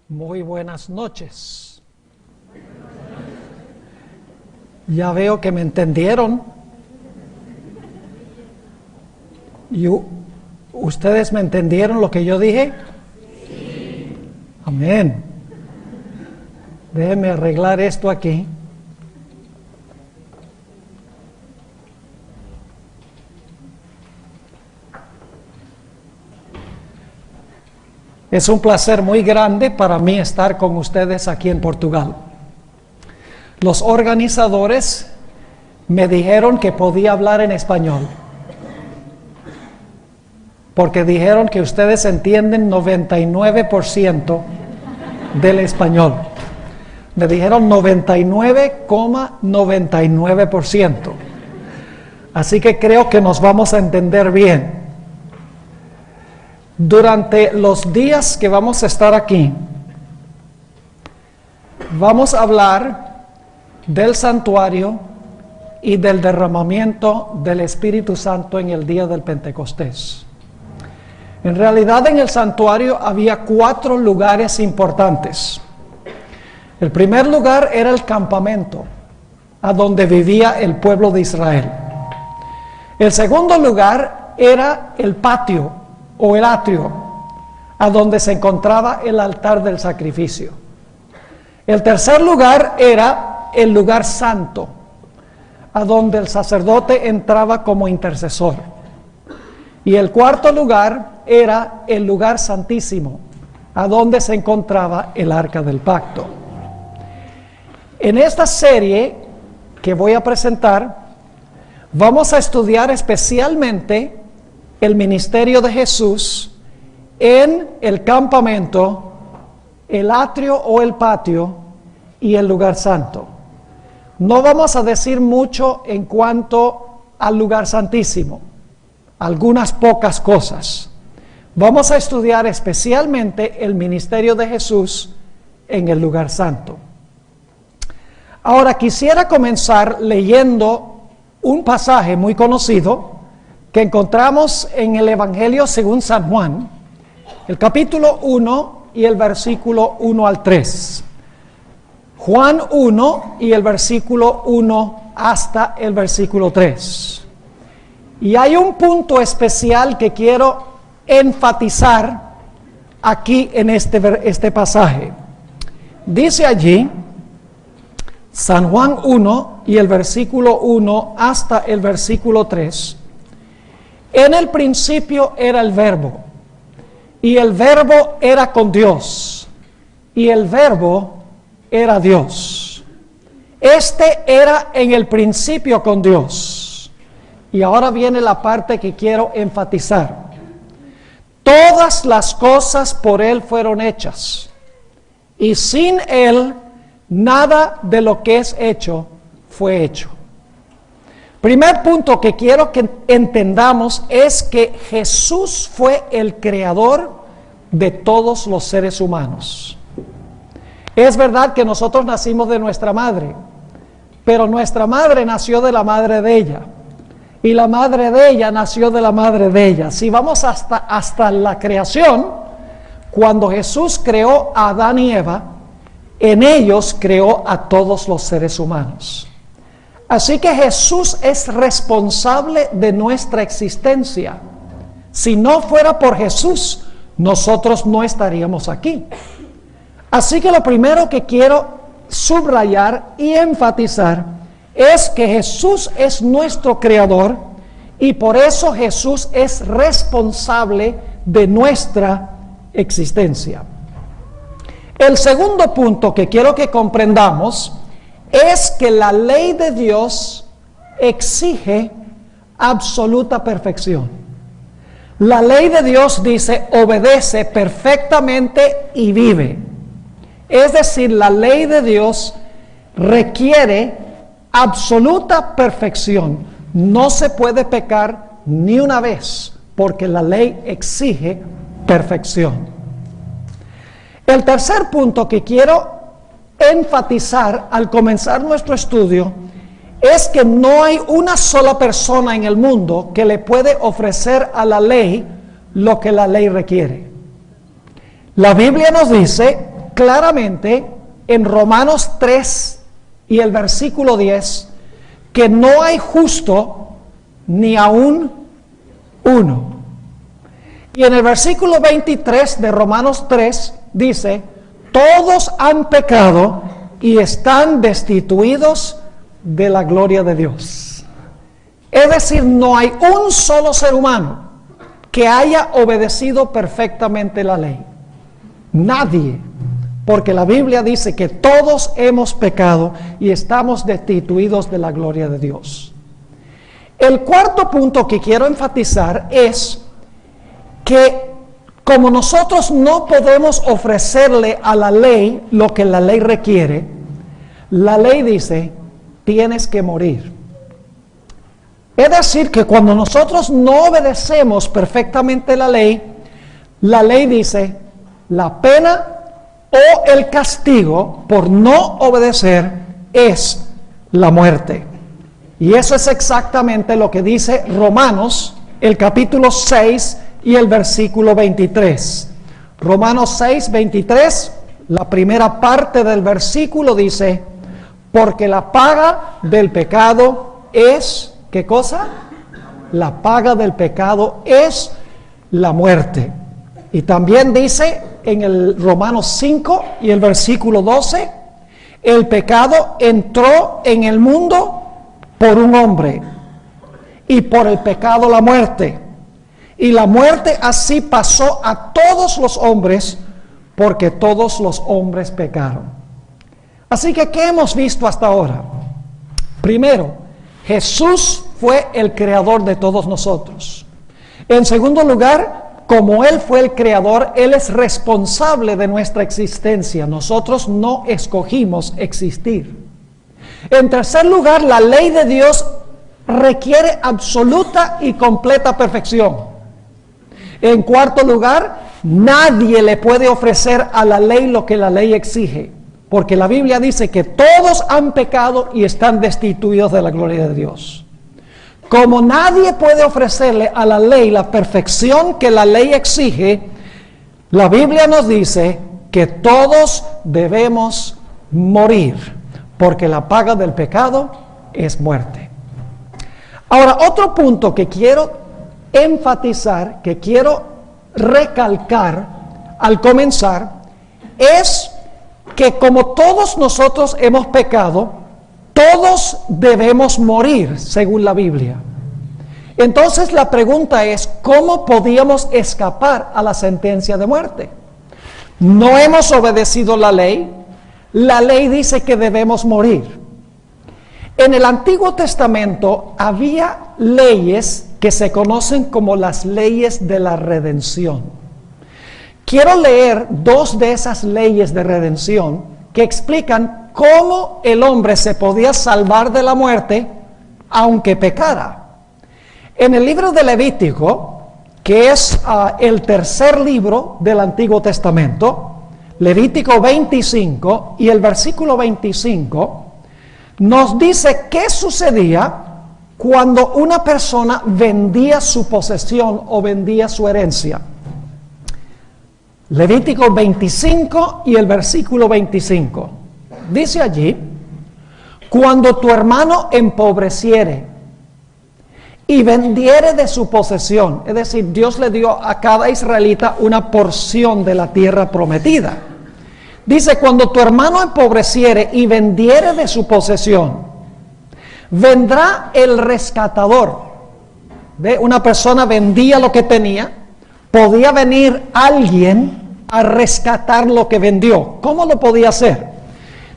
Muy buenas noches. Ya veo que me entendieron. ¿Ustedes me entendieron lo que yo dije? Sí. Amén. Déjenme arreglar esto aquí. Es un placer muy grande para mí estar con ustedes aquí en Portugal. Los organizadores me dijeron que podía hablar en español, porque dijeron que ustedes entienden 99% del español. Me dijeron 99,99%. Así que creo que nos vamos a entender bien. Durante los días que vamos a estar aquí, vamos a hablar del santuario y del derramamiento del Espíritu Santo en el día del Pentecostés. En realidad, en el santuario había 4 lugares importantes. El primer lugar era el campamento, a donde vivía el pueblo de Israel. El segundo lugar era el patio o el atrio, a donde se encontraba el altar del sacrificio. El tercer lugar era el lugar santo, a donde el sacerdote entraba como intercesor. Y el cuarto lugar era el lugar santísimo, a donde se encontraba el arca del pacto. En esta serie que voy a presentar, vamos a estudiar especialmente el ministerio de Jesús en el campamento, el atrio o el patio y el lugar santo. No vamos a decir mucho en cuanto al lugar santísimo, algunas pocas cosas. Vamos a estudiar especialmente el ministerio de Jesús en el lugar santo. Ahora quisiera comenzar leyendo un pasaje muy conocido que encontramos en el Evangelio según San Juan, el capítulo 1 y el versículo 1 al 3. Juan 1 y el versículo 1 hasta el versículo 3. Y hay un punto especial que quiero enfatizar aquí en este pasaje. Dice allí, San Juan 1 y el versículo 1 hasta el versículo 3. En el principio era el Verbo, y el Verbo era con Dios, y el Verbo era Dios. Este era en el principio con Dios. Y ahora viene la parte que quiero enfatizar. Todas las cosas por Él fueron hechas, y sin Él nada de lo que es hecho fue hecho. Primer punto que quiero que entendamos es que Jesús fue el creador de todos los seres humanos. Es verdad que nosotros nacimos de nuestra madre, pero nuestra madre nació de la madre de ella, y la madre de ella nació de la madre de ella. Si vamos hasta la creación, cuando Jesús creó a Adán y Eva, en ellos creó a todos los seres humanos. Así que Jesús es responsable de nuestra existencia. Si no fuera por Jesús, nosotros no estaríamos aquí. Así que lo primero que quiero subrayar y enfatizar es que Jesús es nuestro creador y por eso Jesús es responsable de nuestra existencia. El segundo punto que quiero que comprendamos es que la ley de Dios exige absoluta perfección. La ley de Dios dice, obedece perfectamente y vive. Es decir, la ley de Dios requiere absoluta perfección. No se puede pecar ni una vez, porque la ley exige perfección. El tercer punto que quiero enfatizar al comenzar nuestro estudio es que no hay una sola persona en el mundo que le puede ofrecer a la ley lo que la ley requiere. La Biblia nos dice claramente en Romanos 3 y el versículo 10 que no hay justo ni aún uno. Y en el versículo 23 de Romanos 3 dice, todos han pecado y están destituidos de la gloria de Dios. Es decir, no hay un solo ser humano que haya obedecido perfectamente la ley. Nadie, porque la Biblia dice que todos hemos pecado y estamos destituidos de la gloria de Dios. El cuarto punto que quiero enfatizar es que como nosotros no podemos ofrecerle a la ley lo que la ley requiere, la ley dice, tienes que morir. Es decir, que cuando nosotros no obedecemos perfectamente la ley dice, la pena o el castigo por no obedecer es la muerte. Y eso es exactamente lo que dice Romanos, el capítulo 6 y el versículo 23. Romanos 6, 23, la primera parte del versículo dice, porque la paga del pecado es, ¿qué cosa? La paga del pecado es la muerte. Y también dice en el Romanos 5 y el versículo 12, el pecado entró en el mundo por un hombre, y por el pecado la muerte. Y la muerte así pasó a todos los hombres, porque todos los hombres pecaron. Así que, ¿qué hemos visto hasta ahora? Primero, Jesús fue el creador de todos nosotros. En segundo lugar, como Él fue el creador, Él es responsable de nuestra existencia. Nosotros no escogimos existir. En tercer lugar, la ley de Dios requiere absoluta y completa perfección. En cuarto lugar, nadie le puede ofrecer a la ley lo que la ley exige, porque la Biblia dice que todos han pecado y están destituidos de la gloria de Dios. Como nadie puede ofrecerle a la ley la perfección que la ley exige, la Biblia nos dice que todos debemos morir, porque la paga del pecado es muerte. Ahora, otro punto que quiero enfatizar, que quiero recalcar al comenzar, es que como todos nosotros hemos pecado, todos debemos morir, según la Biblia. Entonces la pregunta es, ¿cómo podíamos escapar a la sentencia de muerte? No hemos obedecido la ley. La ley dice que debemos morir. En el Antiguo Testamento había leyes que se conocen como las leyes de la redención. Quiero leer dos de esas leyes de redención que explican cómo el hombre se podía salvar de la muerte aunque pecara. En el libro de Levítico, que es el tercer libro del Antiguo Testamento, Levítico 25 y el versículo 25, nos dice qué sucedía cuando una persona vendía su posesión o vendía su herencia. Levítico 25 y el versículo 25. Dice allí, cuando tu hermano empobreciere y vendiere de su posesión, es decir, Dios le dio a cada israelita una porción de la tierra prometida. Dice, cuando tu hermano empobreciere y vendiere de su posesión, vendrá el rescatador. ¿Ve? Una persona vendía lo que tenía, podía venir alguien a rescatar lo que vendió. ¿Cómo lo podía hacer?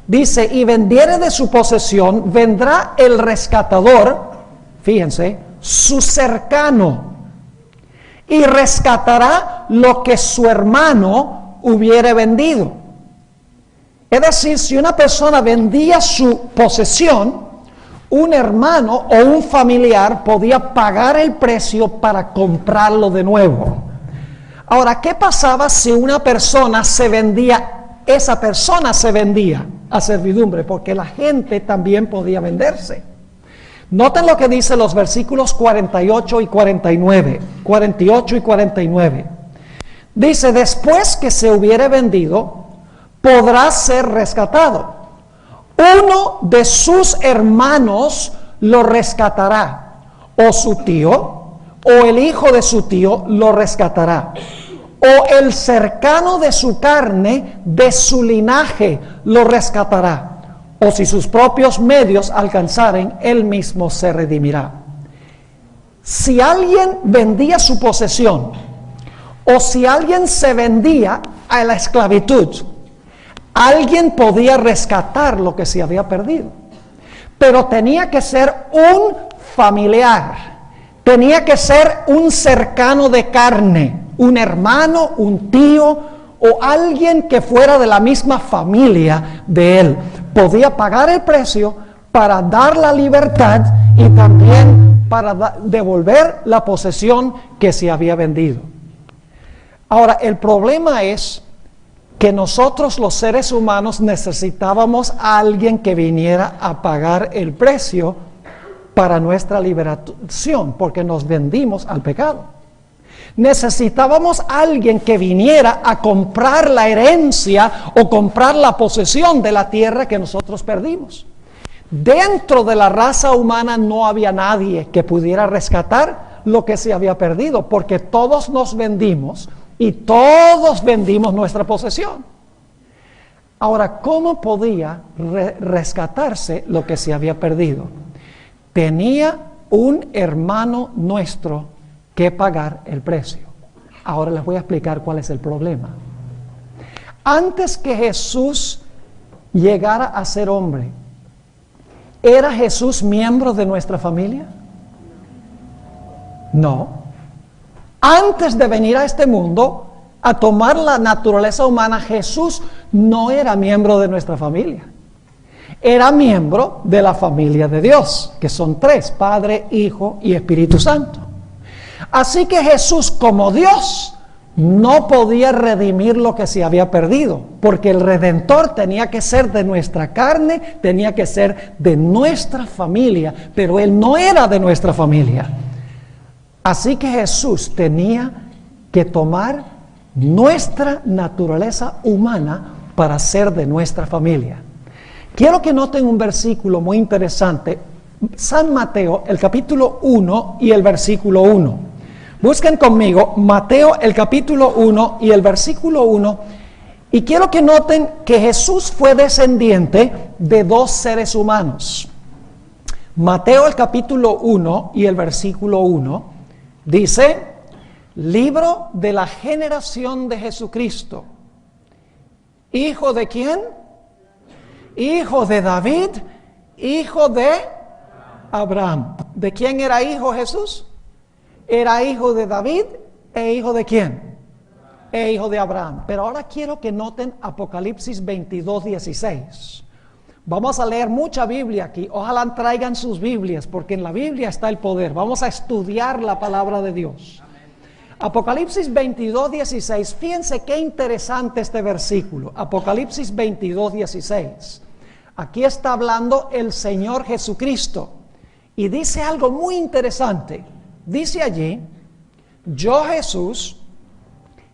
Dice, y vendiere de su posesión, vendrá el rescatador, fíjense, su cercano, y rescatará lo que su hermano hubiere vendido. Es decir, si una persona vendía su posesión, un hermano o un familiar podía pagar el precio para comprarlo de nuevo. Ahora, ¿qué pasaba si una persona se vendía? Esa persona se vendía a servidumbre, porque la gente también podía venderse. Noten lo que dice los versículos 48 y 49. 48 y 49. Dice, después que se hubiere vendido, podrá ser rescatado. Uno de sus hermanos lo rescatará, o su tío, o el hijo de su tío lo rescatará, o el cercano de su carne, de su linaje, lo rescatará, o si sus propios medios alcanzaren, él mismo se redimirá. Si alguien vendía su posesión, o si alguien se vendía a la esclavitud, alguien podía rescatar lo que se había perdido, pero tenía que ser un familiar, tenía que ser un cercano de carne, un hermano, un tío o alguien que fuera de la misma familia de él. Podía pagar el precio para dar la libertad y también para devolver la posesión que se había vendido. Ahora, el problema es que nosotros los seres humanos necesitábamos a alguien que viniera a pagar el precio para nuestra liberación, porque nos vendimos al pecado. Necesitábamos a alguien que viniera a comprar la herencia o comprar la posesión de la tierra que nosotros perdimos. Dentro de la raza humana no había nadie que pudiera rescatar lo que se había perdido, porque todos nos vendimos y todos vendimos nuestra posesión. Ahora, ¿cómo podía rescatarse lo que se había perdido? Tenía un hermano nuestro que pagar el precio. Ahora les voy a explicar cuál es el problema. Antes que Jesús llegara a ser hombre, ¿era Jesús miembro de nuestra familia? No. Antes de venir a este mundo, a tomar la naturaleza humana, Jesús no era miembro de nuestra familia. Era miembro de la familia de Dios, que son tres: Padre, Hijo y Espíritu Santo. Así que Jesús, como Dios, no podía redimir lo que se había perdido, porque el Redentor tenía que ser de nuestra carne, tenía que ser de nuestra familia, pero Él no era de nuestra familia. Así que Jesús tenía que tomar nuestra naturaleza humana para ser de nuestra familia. Quiero que noten un versículo muy interesante, San Mateo, el capítulo 1 y el versículo 1. Busquen conmigo Mateo, el capítulo 1 y el versículo 1, y quiero que noten que Jesús fue descendiente de dos seres humanos. Mateo, el capítulo 1 y el versículo 1, dice: libro de la generación de Jesucristo. ¿Hijo de quién? Hijo de David, hijo de Abraham. ¿De quién era hijo Jesús? Era hijo de David e hijo de quién? E hijo de Abraham. Pero ahora quiero que noten Apocalipsis 22:16. Vamos a leer mucha Biblia aquí. Ojalá traigan sus Biblias, porque en la Biblia está el poder. Vamos a estudiar la palabra de Dios. Apocalipsis 22:16. Fíjense qué interesante este versículo. Apocalipsis 22:16. Aquí está hablando el Señor Jesucristo y dice algo muy interesante. Dice allí: yo, Jesús,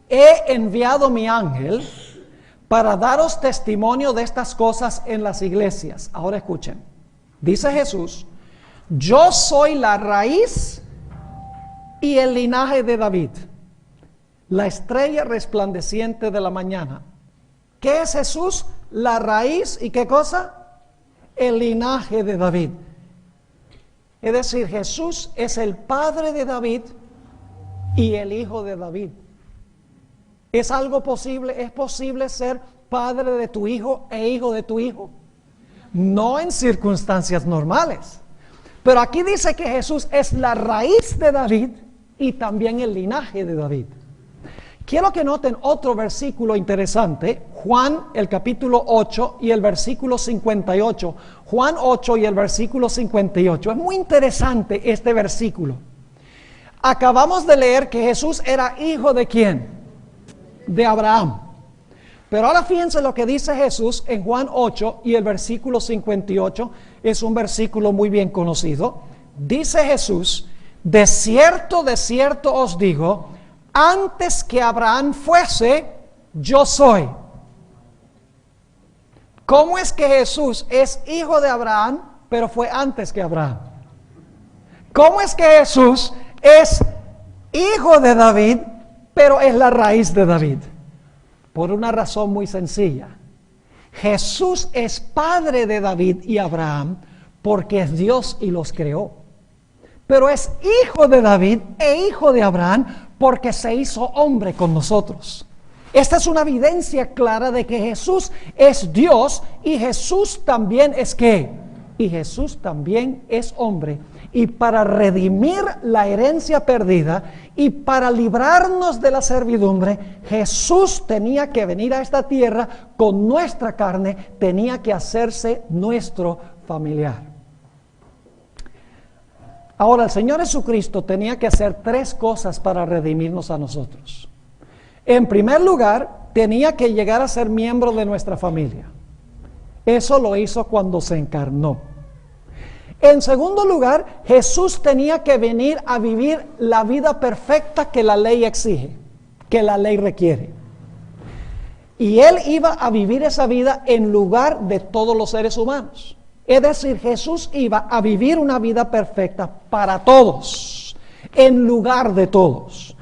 he enviado mi ángel para daros testimonio de estas cosas en las iglesias. Ahora escuchen. Dice Jesús: yo soy la raíz y el linaje de David, la estrella resplandeciente de la mañana. ¿Qué es Jesús? La raíz y ¿qué cosa? El linaje de David. Es decir, Jesús es el padre de David y el hijo de David. ¿Es algo posible? ¿Es posible ser padre de tu hijo e hijo de tu hijo? No en circunstancias normales. Pero aquí dice que Jesús es la raíz de David y también el linaje de David. Quiero que noten otro versículo interesante, Juan el capítulo 8 y el versículo 58. Juan 8 y el versículo 58. Es muy interesante este versículo. Acabamos de leer que Jesús era hijo de ¿quién? De Abraham. Pero ahora fíjense lo que dice Jesús en Juan 8 y el versículo 58. Es un versículo muy bien conocido. Dice Jesús: de cierto os digo, antes que Abraham fuese, yo soy. ¿Cómo es que Jesús es hijo de Abraham, pero fue antes que Abraham? ¿Cómo es que Jesús es hijo de David, pero es la raíz de David? Por una razón muy sencilla. Jesús es padre de David y Abraham porque es Dios y los creó. Pero es hijo de David e hijo de Abraham porque se hizo hombre con nosotros. Esta es una evidencia clara de que Jesús es Dios y Jesús también es ¿qué? Y Jesús también es hombre. Y para redimir la herencia perdida y para librarnos de la servidumbre, Jesús tenía que venir a esta tierra con nuestra carne, tenía que hacerse nuestro familiar. Ahora, el Señor Jesucristo tenía que hacer 3 cosas para redimirnos a nosotros. En primer lugar, tenía que llegar a ser miembro de nuestra familia. Eso lo hizo cuando se encarnó. En segundo lugar, Jesús tenía que venir a vivir la vida perfecta que la ley exige, que la ley requiere. Y Él iba a vivir esa vida en lugar de todos los seres humanos. Es decir, Jesús iba a vivir una vida perfecta para todos, en lugar de todos.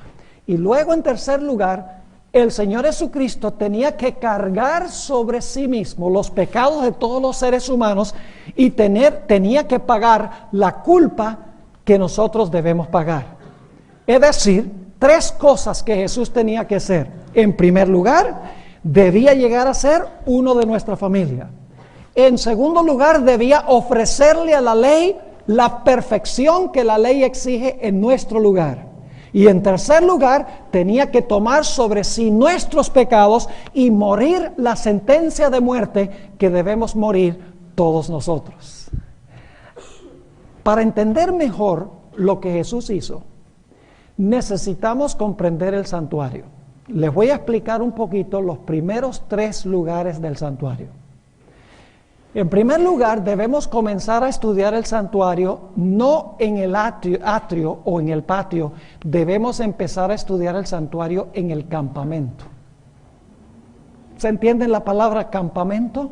Y luego, en tercer lugar, el Señor Jesucristo tenía que cargar sobre sí mismo los pecados de todos los seres humanos y tenía que pagar la culpa que nosotros debemos pagar. Es decir, 3 cosas que Jesús tenía que hacer. En primer lugar, debía llegar a ser uno de nuestra familia. En segundo lugar, debía ofrecerle a la ley la perfección que la ley exige en nuestro lugar. Y en tercer lugar, tenía que tomar sobre sí nuestros pecados y morir la sentencia de muerte que debemos morir todos nosotros. Para entender mejor lo que Jesús hizo, necesitamos comprender el santuario. Les voy a explicar un poquito los primeros 3 lugares del santuario. En primer lugar, debemos comenzar a estudiar el santuario no en el atrio o en el patio. Debemos empezar a estudiar el santuario en el campamento. ¿Se entiende la palabra campamento?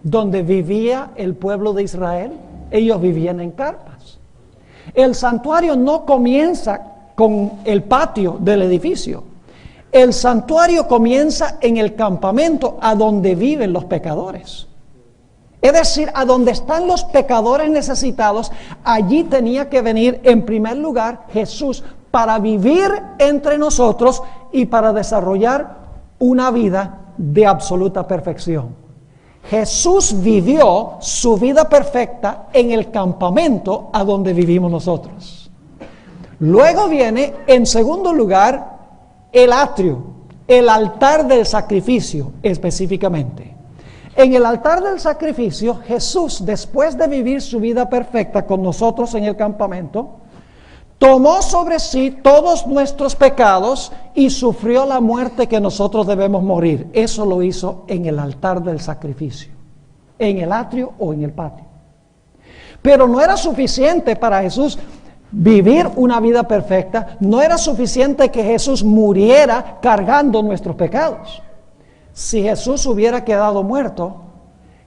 Donde vivía el pueblo de Israel. Ellos vivían en carpas. El santuario no comienza con el patio del edificio. El santuario comienza en el campamento a donde viven los pecadores. Es decir, a donde están los pecadores necesitados, allí tenía que venir en primer lugar Jesús para vivir entre nosotros y para desarrollar una vida de absoluta perfección. Jesús vivió su vida perfecta en el campamento a donde vivimos nosotros. Luego viene, en segundo lugar, el atrio, el altar del sacrificio específicamente. En el altar del sacrificio, Jesús, después de vivir su vida perfecta con nosotros en el campamento, tomó sobre sí todos nuestros pecados y sufrió la muerte que nosotros debemos morir. Eso lo hizo en el altar del sacrificio, en el atrio o en el patio. Pero no era suficiente para Jesús vivir una vida perfecta, no era suficiente que Jesús muriera cargando nuestros pecados. Si Jesús hubiera quedado muerto,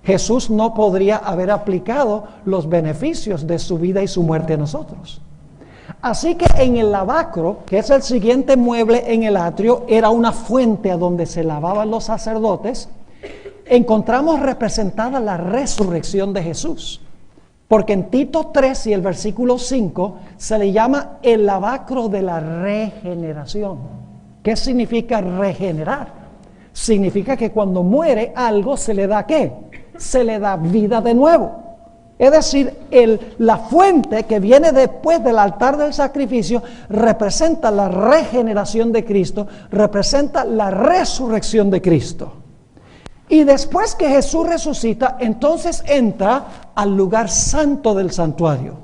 Jesús no podría haber aplicado los beneficios de su vida y su muerte a nosotros. Así que en el lavacro, que es el siguiente mueble en el atrio, era una fuente a donde se lavaban los sacerdotes, encontramos representada la resurrección de Jesús. Porque en Tito 3 y el versículo 5 se le llama el lavacro de la regeneración. ¿Qué significa regenerar? Significa que cuando muere algo se le da ¿qué? Se le da vida de nuevo. Es decir, la fuente que viene después del altar del sacrificio representa la regeneración de Cristo, representa la resurrección de Cristo. Y después que Jesús resucita, entonces entra al lugar santo del santuario,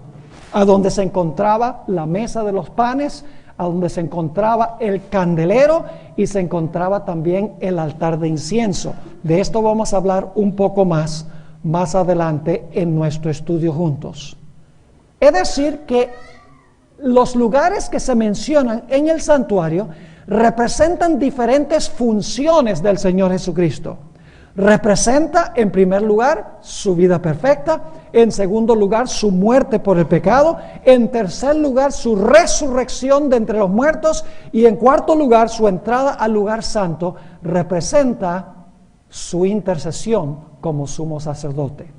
a donde se encontraba la mesa de los panes, a donde se encontraba el candelero y se encontraba también el altar de incienso. De esto vamos a hablar un poco más adelante en nuestro estudio juntos. Es decir, que los lugares que se mencionan en el santuario representan diferentes funciones del Señor Jesucristo. Representa, en primer lugar, su vida perfecta. En segundo lugar, su muerte por el pecado. En tercer lugar, su resurrección de entre los muertos. Y en cuarto lugar, su entrada al lugar santo representa su intercesión como sumo sacerdote.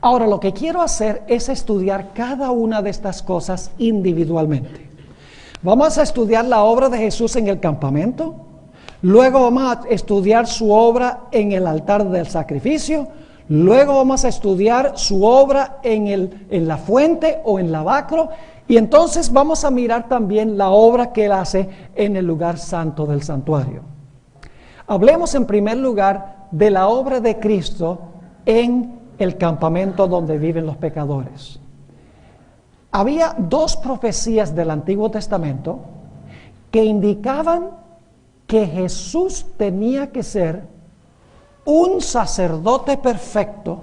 Ahora, lo que quiero hacer es estudiar cada una de estas cosas individualmente. Vamos a estudiar la obra de Jesús en el campamento. Luego vamos a estudiar su obra en el altar del sacrificio. Luego vamos a estudiar su obra en la fuente o en el lavacro. Y entonces vamos a mirar también la obra que él hace en el lugar santo del santuario. Hablemos en primer lugar de la obra de Cristo en el campamento donde viven los pecadores. Había dos profecías del Antiguo Testamento que indicaban que Jesús tenía que ser un sacerdote perfecto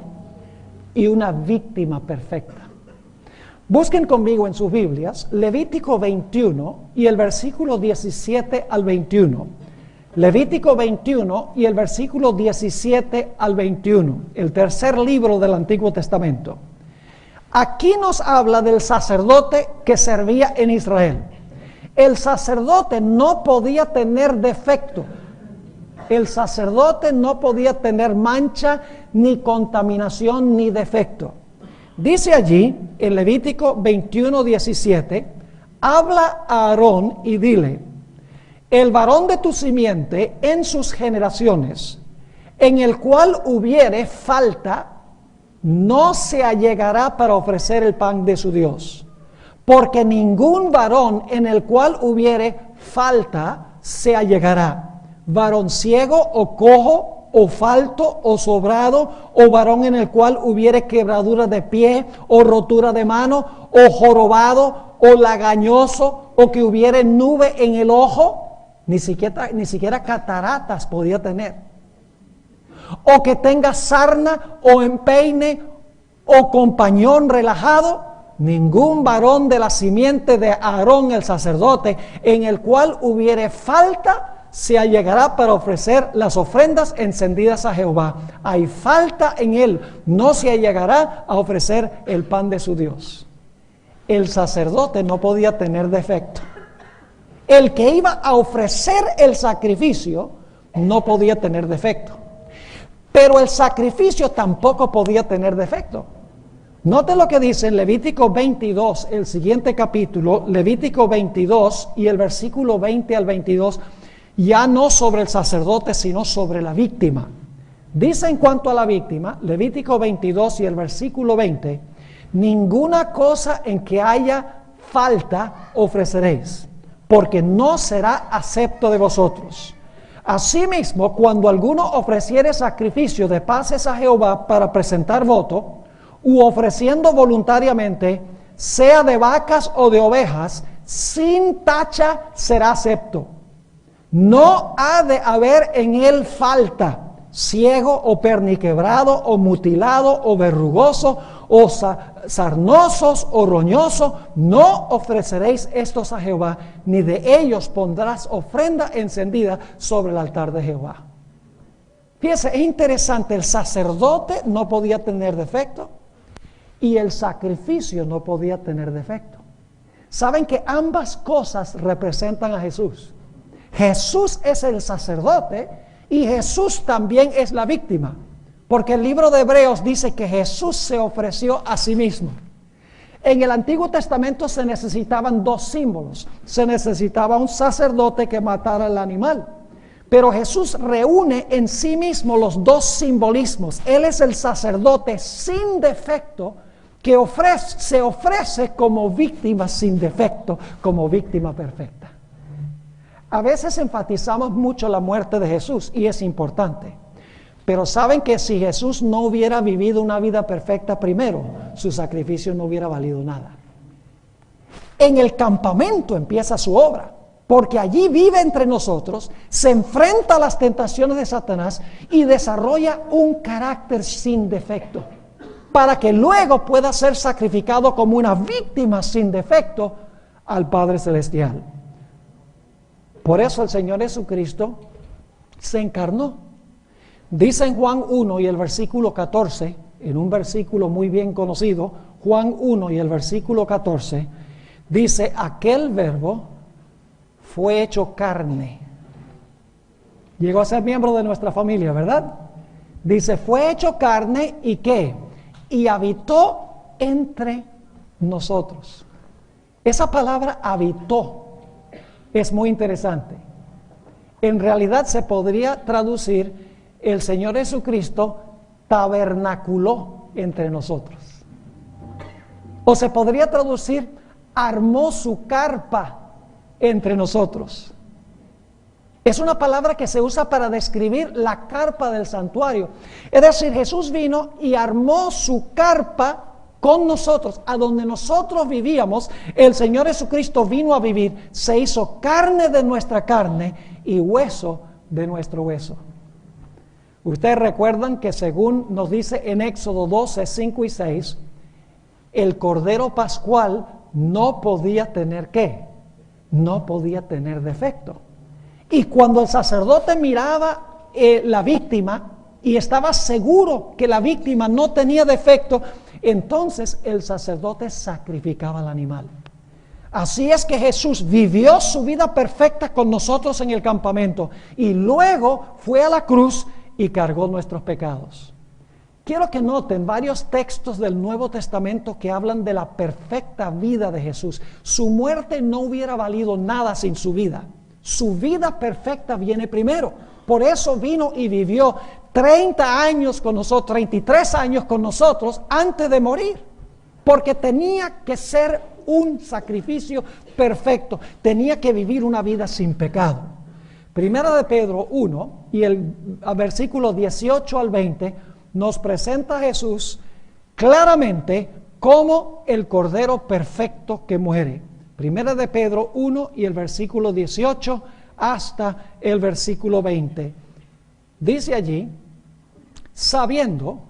y una víctima perfecta. Busquen conmigo en sus Biblias Levítico 21 y el versículo 17 al 21. Levítico 21 y el versículo 17 al 21, el tercer libro del Antiguo Testamento. Aquí nos habla del sacerdote que servía en Israel. El sacerdote no podía tener defecto. El sacerdote no podía tener mancha, ni contaminación, ni defecto. Dice allí, en Levítico 21:17, habla a Aarón y dile: el varón de tu simiente en sus generaciones, en el cual hubiere falta, no se allegará para ofrecer el pan de su Dios. Porque ningún varón en el cual hubiere falta se allegará, varón ciego o cojo o falto o sobrado, o varón en el cual hubiere quebradura de pie o rotura de mano, o jorobado o lagañoso, o que hubiere nube en el ojo, ni siquiera cataratas podía tener, o que tenga sarna o empeine o compañón relajado. Ningún varón de la simiente de Aarón el sacerdote, en el cual hubiere falta, se allegará para ofrecer las ofrendas encendidas a Jehová. Hay falta en él, no se allegará a ofrecer el pan de su Dios. El sacerdote no podía tener defecto. El que iba a ofrecer el sacrificio no podía tener defecto. Pero el sacrificio tampoco podía tener defecto. Note lo que dice en Levítico 22, el siguiente capítulo, Levítico 22 y el versículo 20 al 22, ya no sobre el sacerdote, sino sobre la víctima. Dice en cuanto a la víctima, Levítico 22 y el versículo 20, ninguna cosa en que haya falta ofreceréis, porque no será acepto de vosotros. Asimismo, cuando alguno ofreciere sacrificio de paces a Jehová para presentar voto, u ofreciendo voluntariamente, sea de vacas o de ovejas, sin tacha será acepto. No ha de haber en él falta, ciego o perniquebrado o mutilado o verrugoso o sarnosos o roñoso. No ofreceréis estos a Jehová, ni de ellos pondrás ofrenda encendida sobre el altar de Jehová. Fíjese, es interesante, el sacerdote no podía tener defecto y el sacrificio no podía tener defecto. Saben que ambas cosas representan a Jesús. Jesús es el sacerdote y Jesús también es la víctima, porque el libro de Hebreos dice que Jesús se ofreció a sí mismo. En el Antiguo Testamento se necesitaban dos símbolos. Se necesitaba un sacerdote que matara al animal, pero Jesús reúne en sí mismo los dos simbolismos. Él es el sacerdote sin defecto que se ofrece como víctima sin defecto, como víctima perfecta. A veces enfatizamos mucho la muerte de Jesús y es importante, pero saben que si Jesús no hubiera vivido una vida perfecta primero, su sacrificio no hubiera valido nada. En el campamento empieza su obra, porque allí vive entre nosotros, se enfrenta a las tentaciones de Satanás y desarrolla un carácter sin defecto, para que luego pueda ser sacrificado como una víctima sin defecto al Padre Celestial. Por eso el Señor Jesucristo se encarnó. Dice en Juan 1 y el versículo 14, en un versículo muy bien conocido, Juan 1 y el versículo 14, dice, aquel verbo fue hecho carne. Llegó a ser miembro de nuestra familia, ¿verdad? Dice, fue hecho carne y ¿qué? Y habitó entre nosotros. Esa palabra habitó es muy interesante. En realidad se podría traducir, el Señor Jesucristo tabernaculó entre nosotros. O se podría traducir, armó su carpa entre nosotros. Es una palabra que se usa para describir la carpa del santuario. Es decir, Jesús vino y armó su carpa con nosotros, a donde nosotros vivíamos. El Señor Jesucristo vino a vivir, se hizo carne de nuestra carne y hueso de nuestro hueso. Ustedes recuerdan que según nos dice en Éxodo 12, 5 y 6, el Cordero Pascual no podía tener ¿qué? No podía tener defecto. Y cuando el sacerdote miraba la víctima y estaba seguro que la víctima no tenía defecto, entonces el sacerdote sacrificaba al animal. Así es que Jesús vivió su vida perfecta con nosotros en el campamento y luego fue a la cruz y cargó nuestros pecados. Quiero que noten varios textos del Nuevo Testamento que hablan de la perfecta vida de Jesús. Su muerte no hubiera valido nada sin su vida. Su vida perfecta viene primero. Por eso vino y vivió 30 años con nosotros, 33 años con nosotros antes de morir. Porque tenía que ser un sacrificio perfecto. Tenía que vivir una vida sin pecado. Primera de Pedro 1 y el versículo 18 al 20 nos presenta a Jesús claramente como el Cordero perfecto que muere. Primera de Pedro 1 y el versículo 18 hasta el versículo 20. Dice allí, sabiendo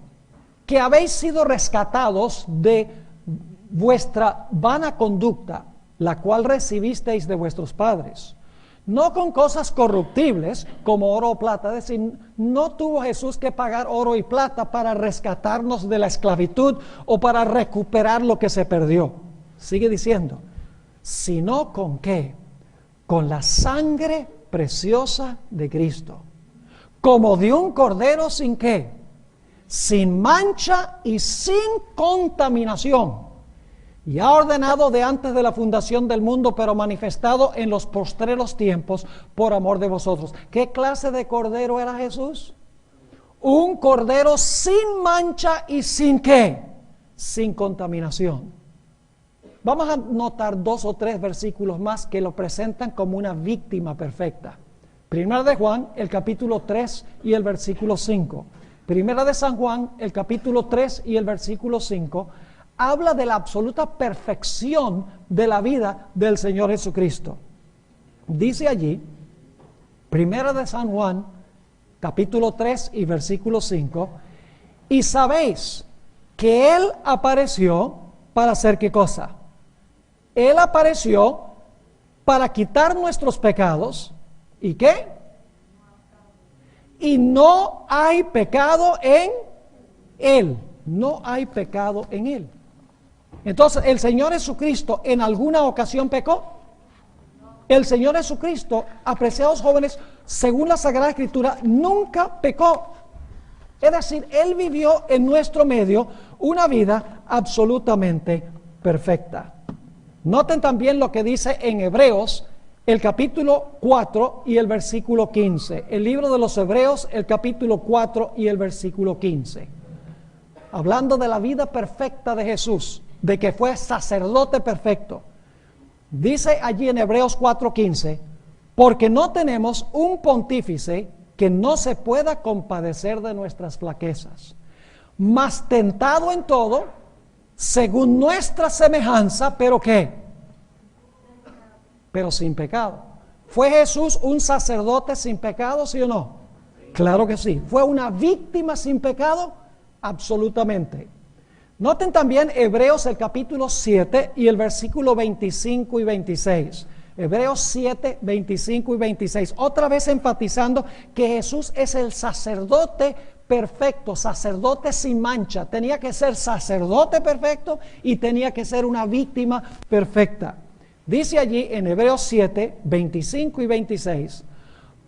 que habéis sido rescatados de vuestra vana conducta, la cual recibisteis de vuestros padres, no con cosas corruptibles como oro o plata. Es decir, no tuvo Jesús que pagar oro y plata para rescatarnos de la esclavitud o para recuperar lo que se perdió. Sigue diciendo, sino con ¿qué? Con la sangre preciosa de Cristo, como de un cordero sin ¿qué? Sin mancha y sin contaminación. Y ha ordenado de antes de la fundación del mundo, pero manifestado en los postreros tiempos por amor de vosotros. ¿Qué clase de cordero era Jesús? Un cordero sin mancha y sin ¿qué? Sin contaminación. Vamos a notar 2 o 3 versículos más que lo presentan como una víctima perfecta. Primera de Juan, el capítulo 3 y el versículo 5. Primera de San Juan, el capítulo 3 y el versículo 5. Habla de la absoluta perfección de la vida del Señor Jesucristo. Dice allí, Primera de San Juan, capítulo 3 y versículo 5, y sabéis que Él apareció para hacer ¿qué cosa? Él apareció para quitar nuestros pecados, ¿y qué? Y no hay pecado en Él, no hay pecado en Él. Entonces, ¿el Señor Jesucristo en alguna ocasión pecó? El Señor Jesucristo, apreciados jóvenes, según la Sagrada Escritura, nunca pecó. Es decir, Él vivió en nuestro medio una vida absolutamente perfecta. Noten también lo que dice en Hebreos, el capítulo 4 y el versículo 15. El libro de los Hebreos, el capítulo 4 y el versículo 15. Hablando de la vida perfecta de Jesús, de que fue sacerdote perfecto. Dice allí en Hebreos 4:15, porque no tenemos un pontífice que no se pueda compadecer de nuestras flaquezas, mas tentado en todo, según nuestra semejanza, pero ¿qué? Pero sin pecado. ¿Fue Jesús un sacerdote sin pecado, sí o no? Claro que sí. ¿Fue una víctima sin pecado? Absolutamente. Noten también Hebreos el capítulo 7 y el versículo 25 y 26. Hebreos 7, 25 y 26. Otra vez enfatizando que Jesús es el sacerdote perfecto, sacerdote sin mancha. Tenía que ser sacerdote perfecto y tenía que ser una víctima perfecta. Dice allí en Hebreos 7, 25 y 26,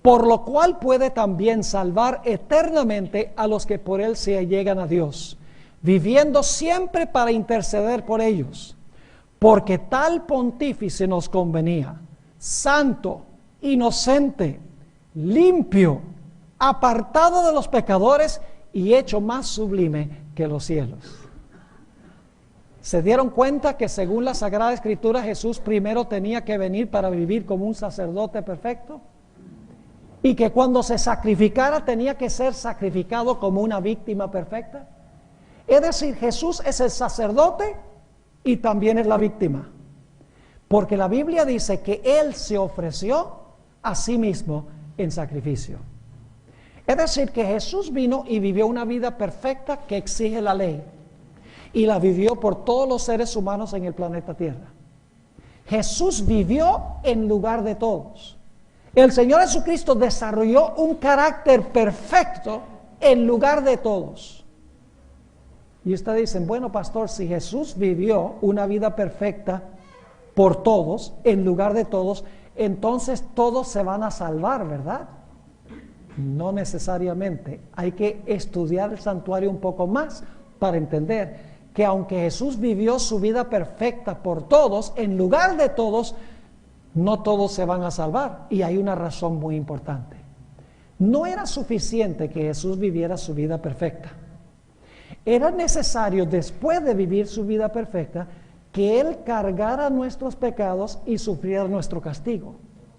por lo cual puede también salvar eternamente a los que por él se llegan a Dios, viviendo siempre para interceder por ellos. Porque tal pontífice nos convenía, santo, inocente, limpio, apartado de los pecadores y hecho más sublime que los cielos. ¿Se dieron cuenta que según la Sagrada Escritura Jesús primero tenía que venir para vivir como un sacerdote perfecto? Y que cuando se sacrificara tenía que ser sacrificado como una víctima perfecta. Es decir, Jesús es el sacerdote y también es la víctima. Porque la Biblia dice que Él se ofreció a sí mismo en sacrificio. Es decir, que Jesús vino y vivió una vida perfecta que exige la ley. Y la vivió por todos los seres humanos en el planeta Tierra. Jesús vivió en lugar de todos. El Señor Jesucristo desarrolló un carácter perfecto en lugar de todos. Y ustedes dicen, bueno, pastor, si Jesús vivió una vida perfecta por todos, en lugar de todos, entonces todos se van a salvar, ¿verdad? No necesariamente. Hay que estudiar el santuario un poco más para entender que aunque Jesús vivió su vida perfecta por todos, en lugar de todos, no todos se van a salvar. Y hay una razón muy importante. No era suficiente que Jesús viviera su vida perfecta. Era necesario, después de vivir su vida perfecta, que Él cargara nuestros pecados y sufriera nuestro castigo.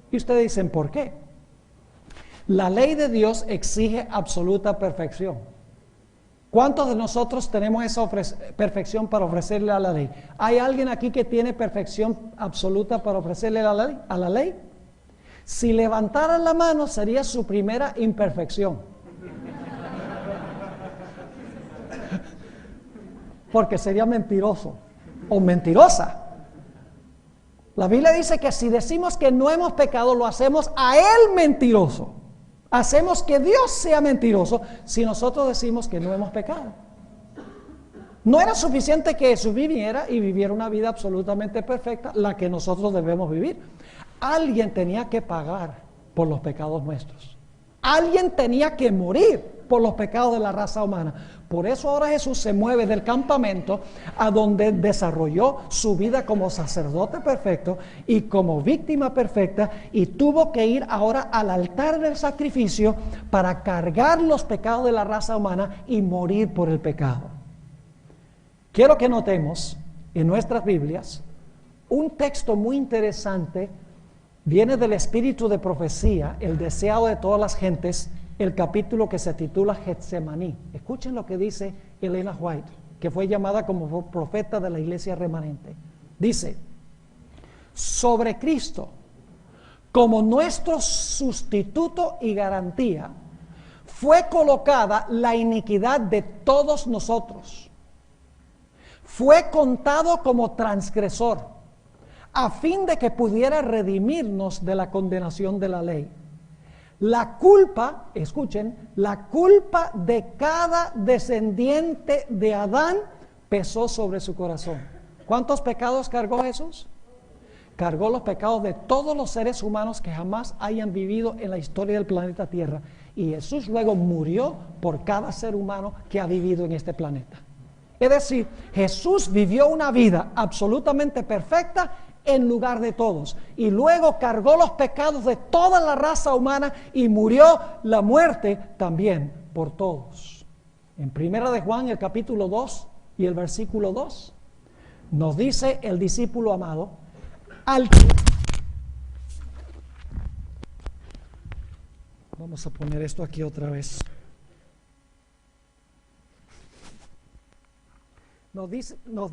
Y ustedes dicen, ¿por qué? La ley de Dios exige absoluta perfección. ¿Cuántos de nosotros tenemos esa perfección para ofrecerle a la ley? ¿Hay alguien aquí que tiene perfección absoluta para ofrecerle a la ley? Si levantara la mano sería su primera imperfección. Porque sería mentiroso o mentirosa. La Biblia dice que si decimos que no hemos pecado, lo hacemos a Él mentiroso. Hacemos que Dios sea mentiroso si nosotros decimos que no hemos pecado. No era suficiente que Jesús viviera y viviera una vida absolutamente perfecta, la que nosotros debemos vivir. Alguien tenía que pagar por los pecados nuestros. Alguien tenía que morir por los pecados de la raza humana. Por eso ahora Jesús se mueve del campamento a donde desarrolló su vida como sacerdote perfecto y como víctima perfecta, y tuvo que ir ahora al altar del sacrificio para cargar los pecados de la raza humana y morir por el pecado. Quiero que notemos en nuestras Biblias un texto muy interesante. Viene del espíritu de profecía, el deseado de todas las gentes, el capítulo que se titula Getsemaní. Escuchen lo que dice Elena White, que fue llamada como profeta de la iglesia remanente. Dice, sobre Cristo, como nuestro sustituto y garantía, fue colocada la iniquidad de todos nosotros. Fue contado como transgresor, a fin de que pudiera redimirnos de la condenación de la ley. La culpa, escuchen, la culpa de cada descendiente de Adán pesó sobre su corazón. ¿Cuántos pecados cargó Jesús? Cargó los pecados de todos los seres humanos que jamás hayan vivido en la historia del planeta Tierra. Y Jesús luego murió por cada ser humano que ha vivido en este planeta. Es decir, Jesús vivió una vida absolutamente perfecta en lugar de todos, y luego cargó los pecados de toda la raza humana y murió la muerte también por todos. En 1 de Juan, el capítulo 2 y el versículo 2, nos dice el discípulo amado, vamos a poner esto aquí otra vez. Nos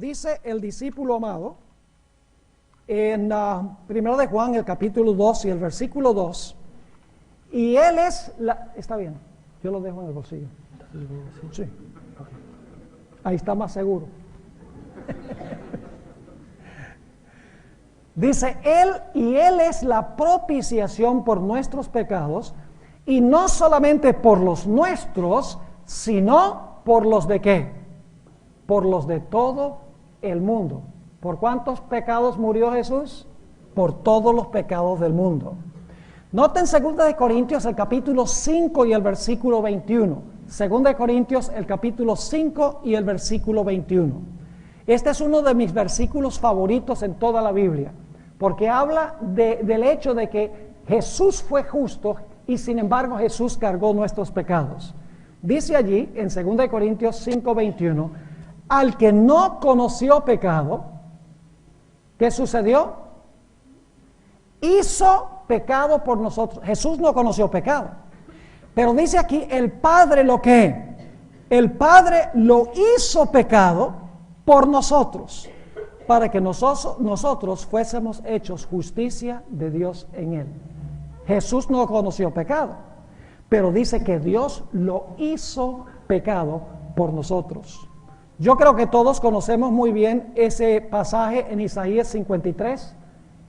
dice el discípulo amado en 1 de Juan, el capítulo 2 y el versículo 2, y Él es está bien, yo lo dejo en el bolsillo. Sí. Ahí está más seguro. Dice, Él es la propiciación por nuestros pecados, y no solamente por los nuestros, sino por los de ¿qué? Por los de todo el mundo. ¿Por cuántos pecados murió Jesús? Por todos los pecados del mundo. Noten 2 Corintios el capítulo 5 y el versículo 21. 2 Corintios el capítulo 5 y el versículo 21. Este es uno de mis versículos favoritos en toda la Biblia, porque habla del hecho de que Jesús fue justo y sin embargo Jesús cargó nuestros pecados. Dice allí en 2 Corintios 5, 21, al que no conoció pecado, ¿qué sucedió? Hizo pecado por nosotros. Jesús no conoció pecado. Pero dice aquí, el Padre lo que, el Padre lo hizo pecado por nosotros, para que nosotros fuésemos hechos justicia de Dios en Él. Jesús no conoció pecado, pero dice que Dios lo hizo pecado por nosotros. Yo creo que todos conocemos muy bien ese pasaje en Isaías 53.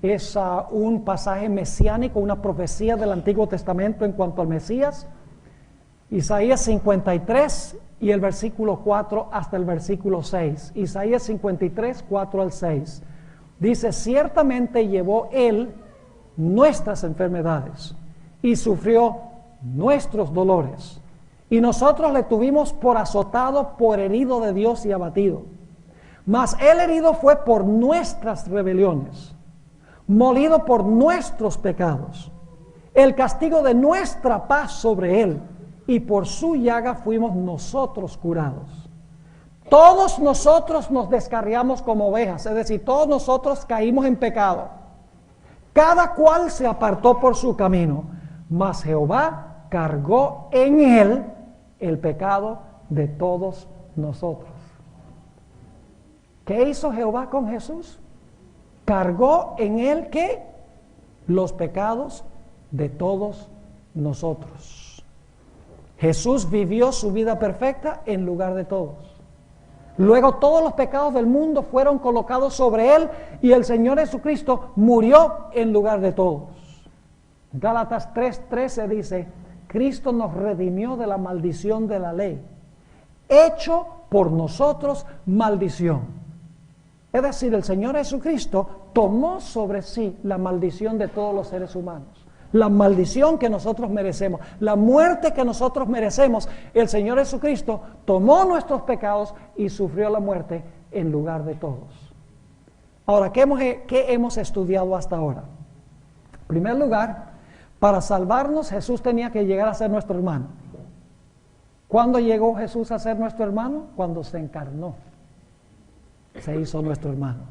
Es un pasaje mesiánico, una profecía del Antiguo Testamento en cuanto al Mesías. Isaías 53 y el versículo 4 hasta el versículo 6. Isaías 53, 4 al 6. Dice, ciertamente llevó Él nuestras enfermedades y sufrió nuestros dolores. Y nosotros le tuvimos por azotado, por herido de Dios y abatido. Mas Él herido fue por nuestras rebeliones, molido por nuestros pecados. El castigo de nuestra paz sobre Él, y por su llaga fuimos nosotros curados. Todos nosotros nos descarriamos como ovejas, es decir, todos nosotros caímos en pecado. Cada cual se apartó por su camino, mas Jehová cargó en Él el pecado de todos nosotros. ¿Qué hizo Jehová con Jesús? Cargó en Él, ¿qué? Los pecados de todos nosotros. Jesús vivió su vida perfecta en lugar de todos. Luego todos los pecados del mundo fueron colocados sobre Él y el Señor Jesucristo murió en lugar de todos. Gálatas 3:13 dice, Cristo nos redimió de la maldición de la ley, hecho por nosotros maldición. Es decir, el Señor Jesucristo tomó sobre sí la maldición de todos los seres humanos. La maldición que nosotros merecemos, la muerte que nosotros merecemos, el Señor Jesucristo tomó nuestros pecados y sufrió la muerte en lugar de todos. Ahora, ¿qué hemos estudiado hasta ahora? En primer lugar, para salvarnos Jesús tenía que llegar a ser nuestro hermano. ¿Cuándo llegó Jesús a ser nuestro hermano? Cuando se encarnó, se hizo nuestro hermano.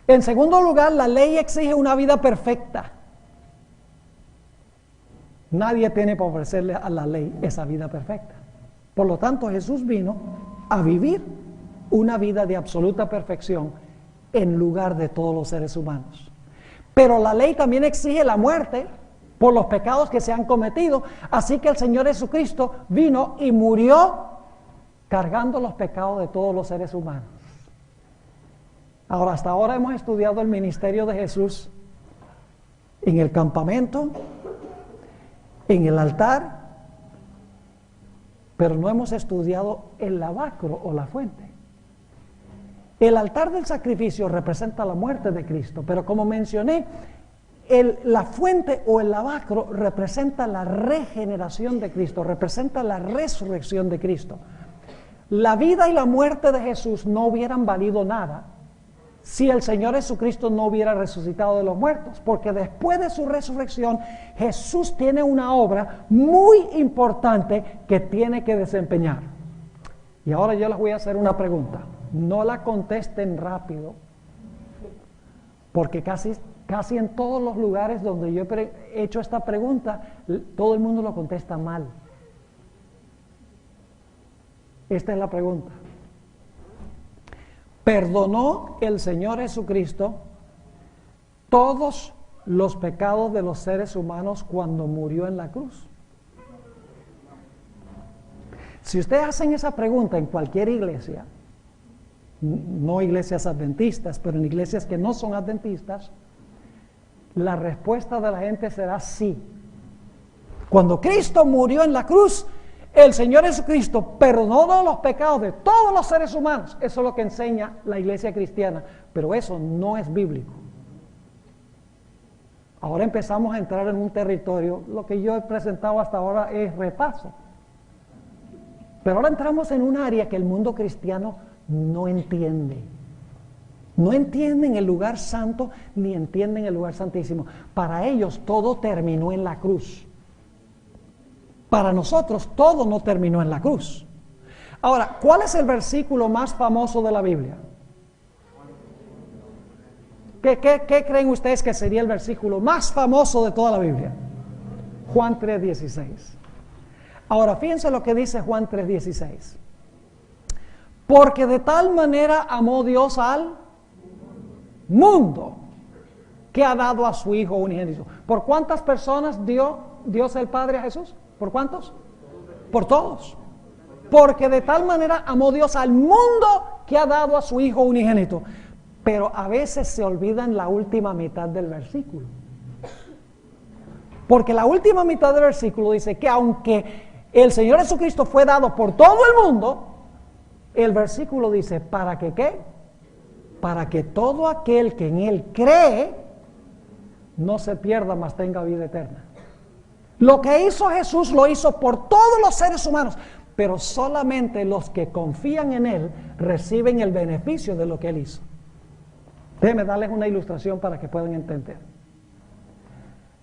En segundo lugar, la ley exige una vida perfecta. Nadie tiene para ofrecerle a la ley esa vida perfecta. Por lo tanto, Jesús vino a vivir una vida de absoluta perfección en lugar de todos los seres humanos. Pero la ley también exige la muerte por los pecados que se han cometido. Así que el Señor Jesucristo vino y murió cargando los pecados de todos los seres humanos. Ahora, hasta ahora hemos estudiado el ministerio de Jesús en el campamento, en el altar, pero no hemos estudiado el lavacro o la fuente. El altar del sacrificio representa la muerte de Cristo, pero como mencioné, la fuente o el lavacro representa la regeneración de Cristo, representa la resurrección de Cristo. La vida y la muerte de Jesús no hubieran valido nada si el Señor Jesucristo no hubiera resucitado de los muertos, porque después de su resurrección, Jesús tiene una obra muy importante que tiene que desempeñar. Y ahora yo les voy a hacer una pregunta. No la contesten rápido, porque casi en todos los lugares donde yo he hecho esta pregunta, todo el mundo lo contesta mal. Esta es la pregunta. ¿Perdonó el Señor Jesucristo todos los pecados de los seres humanos cuando murió en la cruz? Si ustedes hacen esa pregunta en cualquier iglesia, no iglesias adventistas, pero en iglesias que no son adventistas, La respuesta de la gente será sí. Cuando Cristo murió en la cruz, el Señor Jesucristo perdonó los pecados de todos los seres humanos. Eso es lo que enseña la iglesia cristiana, pero eso no es bíblico. Ahora empezamos a entrar en un territorio, lo que yo he presentado hasta ahora es repaso. Pero ahora entramos en un área que el mundo cristiano no entiende. No entienden el lugar santo ni entienden el lugar santísimo. Para ellos todo terminó en la cruz. Para nosotros todo no terminó en la cruz. Ahora, ¿cuál es el versículo más famoso de la Biblia? ¿Qué creen ustedes que sería el versículo más famoso de toda la Biblia? Juan 3:16. Ahora, fíjense lo que dice Juan 3:16. Porque de tal manera amó Dios al mundo que ha dado a su Hijo unigénito. ¿Por cuántas personas dio Dios el Padre a Jesús? ¿Por cuántos? Por todos. Porque de tal manera amó Dios al mundo que ha dado a su Hijo unigénito. Pero a veces se olvidan la última mitad del versículo. Porque la última mitad del versículo dice que aunque el Señor Jesucristo fue dado por todo el mundo, el versículo dice, ¿para que qué? Para que todo aquel que en Él cree no se pierda, mas tenga vida eterna. Lo que hizo Jesús lo hizo por todos los seres humanos, pero solamente los que confían en Él reciben el beneficio de lo que Él hizo. Déjenme darles una ilustración para que puedan entender.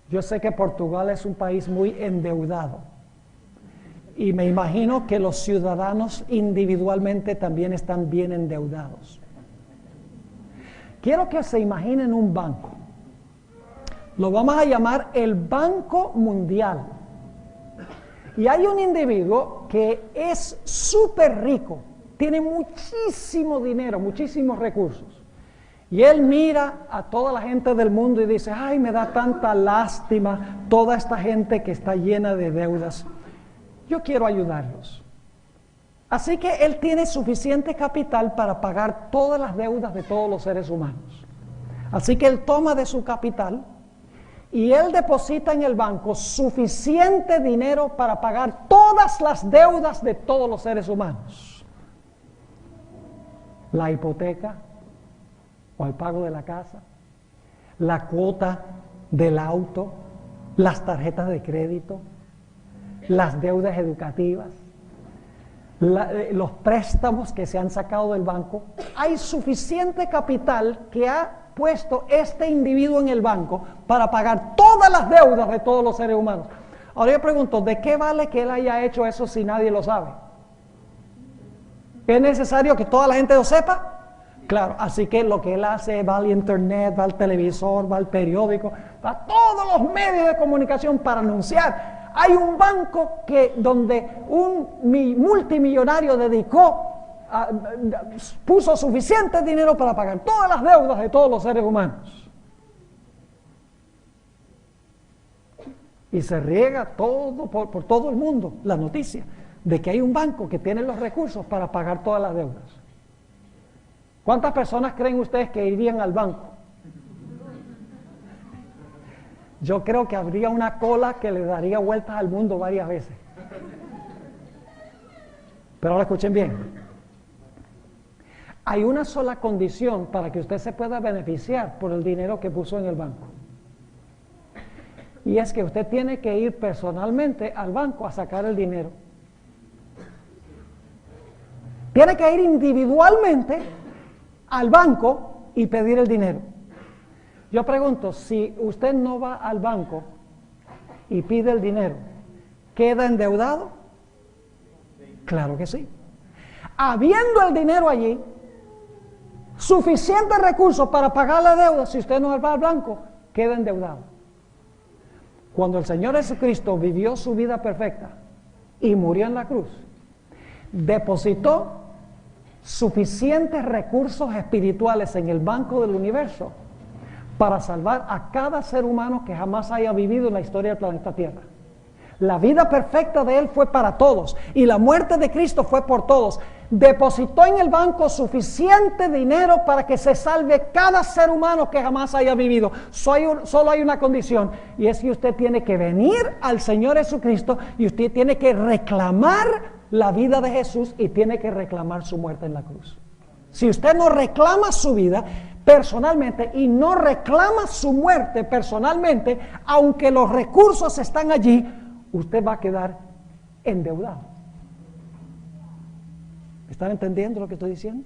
Yo sé que Portugal es un país muy endeudado y me imagino que los ciudadanos individualmente también están bien endeudados. Quiero que se imaginen un banco. Lo vamos a llamar el Banco Mundial. Y hay un individuo que es súper rico, tiene muchísimo dinero, muchísimos recursos. Y él mira a toda la gente del mundo y dice, ay, me da tanta lástima toda esta gente que está llena de deudas. Yo quiero ayudarlos. Así que él tiene suficiente capital para pagar todas las deudas de todos los seres humanos. Así que él toma de su capital y él deposita en el banco suficiente dinero para pagar todas las deudas de todos los seres humanos. La hipoteca o el pago de la casa, la cuota del auto, las tarjetas de crédito, las deudas educativas, los préstamos que se han sacado del banco. Hay suficiente capital que ha puesto este individuo en el banco para pagar todas las deudas de todos los seres humanos. Ahora yo pregunto, ¿de qué vale que él haya hecho eso si nadie lo sabe? ¿Es necesario que toda la gente lo sepa? Claro, así que lo que él hace, va al internet, va al televisor, va al periódico, va a todos los medios de comunicación para anunciar. Hay un banco donde un multimillonario puso suficiente dinero para pagar todas las deudas de todos los seres humanos. Y se riega todo por todo el mundo la noticia de que hay un banco que tiene los recursos para pagar todas las deudas. ¿Cuántas personas creen ustedes que irían al banco? Yo creo que habría una cola que le daría vueltas al mundo varias veces. Pero ahora escuchen bien. Hay una sola condición para que usted se pueda beneficiar por el dinero que puso en el banco. Y es que usted tiene que ir personalmente al banco a sacar el dinero. Tiene que ir individualmente al banco y pedir el dinero. Yo pregunto, si usted no va al banco y pide el dinero, ¿queda endeudado? Claro que sí. Habiendo el dinero allí, suficientes recursos para pagar la deuda, si usted no va al banco, queda endeudado. Cuando el Señor Jesucristo vivió su vida perfecta y murió en la cruz, depositó suficientes recursos espirituales en el banco del universo para salvar a cada ser humano que jamás haya vivido en la historia del planeta Tierra. La vida perfecta de Él fue para todos y la muerte de Cristo fue por todos. Depositó en el banco suficiente dinero para que se salve cada ser humano que jamás haya vivido. Solo hay una condición, y es que usted tiene que venir al Señor Jesucristo y usted tiene que reclamar la vida de Jesús y tiene que reclamar su muerte en la cruz. Si usted no reclama su vida personalmente y no reclama su muerte personalmente, aunque los recursos están allí, usted va a quedar endeudado. ¿Están entendiendo lo que estoy diciendo?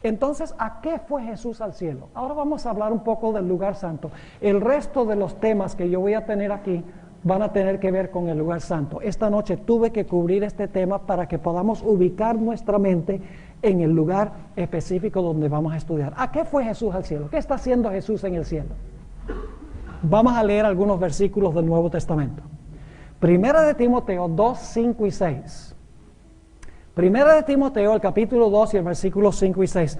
Entonces, ¿a qué fue Jesús al cielo? Ahora vamos a hablar un poco del lugar santo. El resto de los temas que yo voy a tener aquí van a tener que ver con el lugar santo. Esta noche tuve que cubrir este tema para que podamos ubicar nuestra mente en el lugar específico donde vamos a estudiar. ¿A qué fue Jesús al cielo? ¿Qué está haciendo Jesús en el cielo? Vamos a leer algunos versículos del Nuevo Testamento. Primera de Timoteo 2, 5 y 6. Primera de Timoteo, el capítulo 2 y el versículo 5 y 6.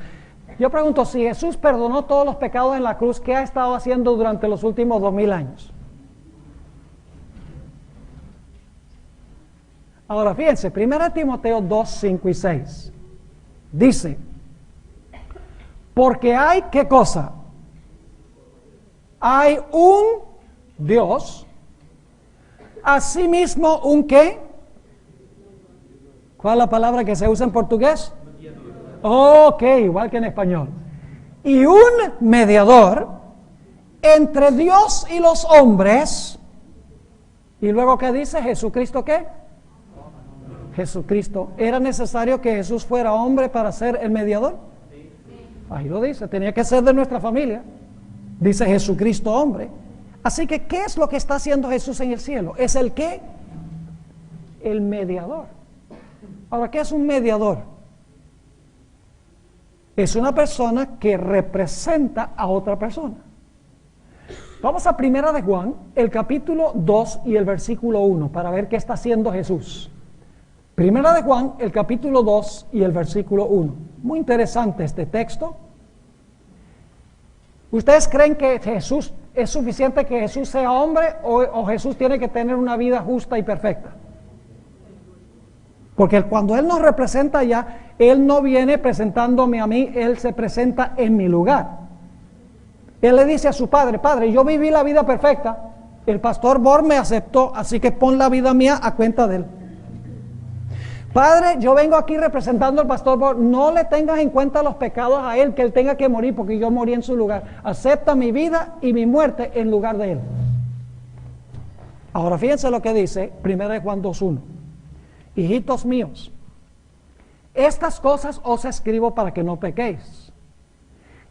Yo pregunto, si Jesús perdonó todos los pecados en la cruz, ¿qué ha estado haciendo durante los últimos 2000 años? Ahora fíjense, Primera de Timoteo 2, 5 y 6. Dice, porque hay, ¿qué cosa? Hay un Dios, asimismo un ¿qué? ¿Cuál es la palabra que se usa en portugués? Ok, igual que en español. Y un mediador entre Dios y los hombres. Y luego, ¿qué dice? ¿Jesucristo qué? Jesucristo. ¿Era necesario que Jesús fuera hombre para ser el mediador? Ahí lo dice, tenía que ser de nuestra familia. Dice Jesucristo hombre. Así que, ¿qué es lo que está haciendo Jesús en el cielo? ¿Es el qué? El mediador. Ahora, ¿qué es un mediador? Es una persona que representa a otra persona. Vamos a Primera de Juan, el capítulo 2 y el versículo 1, para ver qué está haciendo Jesús. Primera de Juan, el capítulo 2 y el versículo 1. Muy interesante este texto. ¿Ustedes creen que Jesús es suficiente que Jesús sea hombre o Jesús tiene que tener una vida justa y perfecta? Porque cuando Él nos representa allá, Él no viene presentándome a mí, Él se presenta en mi lugar. Él le dice a su padre, Padre, yo viví la vida perfecta, el pastor Bor me aceptó, así que pon la vida mía a cuenta de él. Padre, yo vengo aquí representando al pastor Bor, no le tengas en cuenta los pecados a él, que él tenga que morir porque yo morí en su lugar. Acepta mi vida y mi muerte en lugar de él. Ahora fíjense lo que dice 1 Juan 2:1. Hijitos míos, estas cosas os escribo para que no pequéis.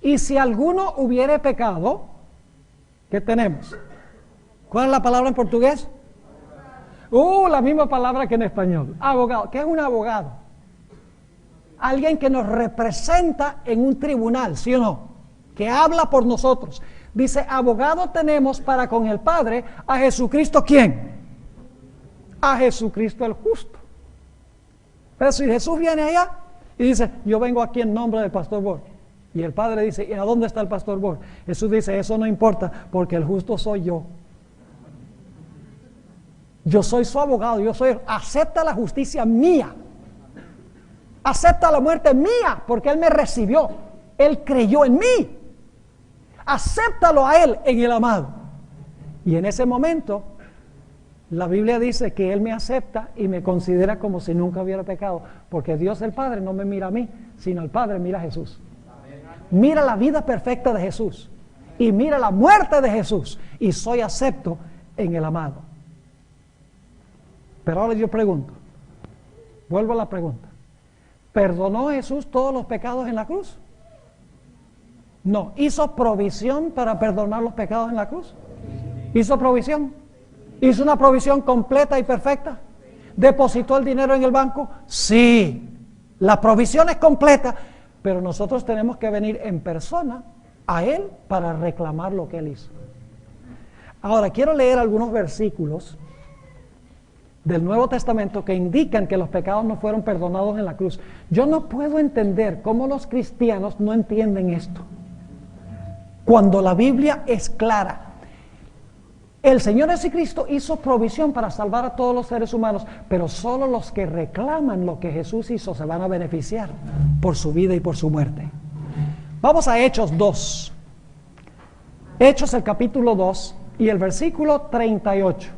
Y si alguno hubiere pecado, ¿qué tenemos? ¿Cuál es la palabra en portugués? La misma palabra que en español. Abogado. ¿Qué es un abogado? Alguien que nos representa en un tribunal, ¿sí o no? Que habla por nosotros. Dice, abogado tenemos para con el Padre a Jesucristo, ¿quién? A Jesucristo el justo. Pero si Jesús viene allá y dice, yo vengo aquí en nombre del pastor Bor, y el Padre dice, ¿y a dónde está el pastor Bor? Jesús dice, eso no importa, porque el justo soy yo. Yo soy su abogado, acepta la justicia mía, acepta la muerte mía, porque Él me recibió, Él creyó en mí, acéptalo a Él en el amado. Y en ese momento, la Biblia dice que Él me acepta y me considera como si nunca hubiera pecado, porque Dios el Padre no me mira a mí, sino el Padre mira a Jesús. Mira la vida perfecta de Jesús y mira la muerte de Jesús y soy acepto en el amado. Pero ahora yo pregunto, vuelvo a la pregunta, ¿perdonó Jesús todos los pecados en la cruz? No. ¿Hizo provisión para perdonar los pecados en la cruz? ¿Hizo provisión? ¿Hizo una provisión completa y perfecta? ¿Depositó el dinero en el banco? Sí. La provisión es completa, pero nosotros tenemos que venir en persona a Él para reclamar lo que Él hizo. Ahora, quiero leer algunos versículos del Nuevo Testamento que indican que los pecados no fueron perdonados en la cruz. Yo no puedo entender cómo los cristianos no entienden esto, cuando la Biblia es clara. El Señor Jesucristo hizo provisión para salvar a todos los seres humanos, pero solo los que reclaman lo que Jesús hizo se van a beneficiar por su vida y por su muerte. Vamos a Hechos 2. Hechos el capítulo 2 y el versículo 38.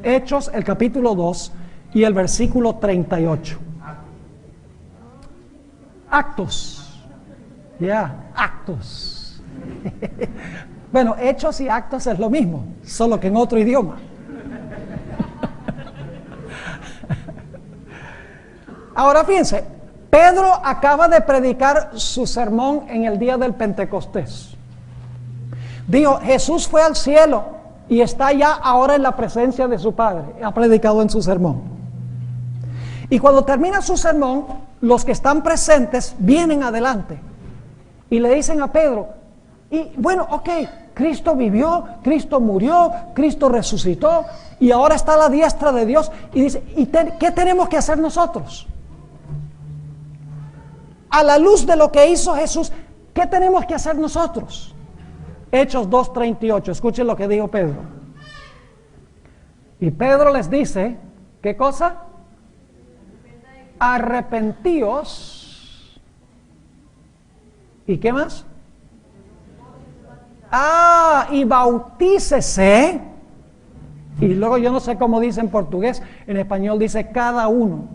Hechos el capítulo 2 y el versículo 38. Actos. Actos. Bueno, hechos y actos es lo mismo, solo que en otro idioma. Ahora fíjense, Pedro acaba de predicar su sermón en el día del Pentecostés. Dijo, Jesús fue al cielo y está ya ahora en la presencia de su Padre. Ha predicado en su sermón. Y cuando termina su sermón, los que están presentes vienen adelante y le dicen a Pedro, y bueno, ok, Cristo vivió, Cristo murió, Cristo resucitó y ahora está a la diestra de Dios. Y dice, ¿qué tenemos que hacer nosotros? A la luz de lo que hizo Jesús, ¿qué tenemos que hacer nosotros? Hechos 2:38, escuchen lo que dijo Pedro. Y Pedro les dice, ¿qué cosa? Arrepentíos. ¿Y qué más? Y bautícese. Y luego yo no sé cómo dice en portugués, en español dice cada uno.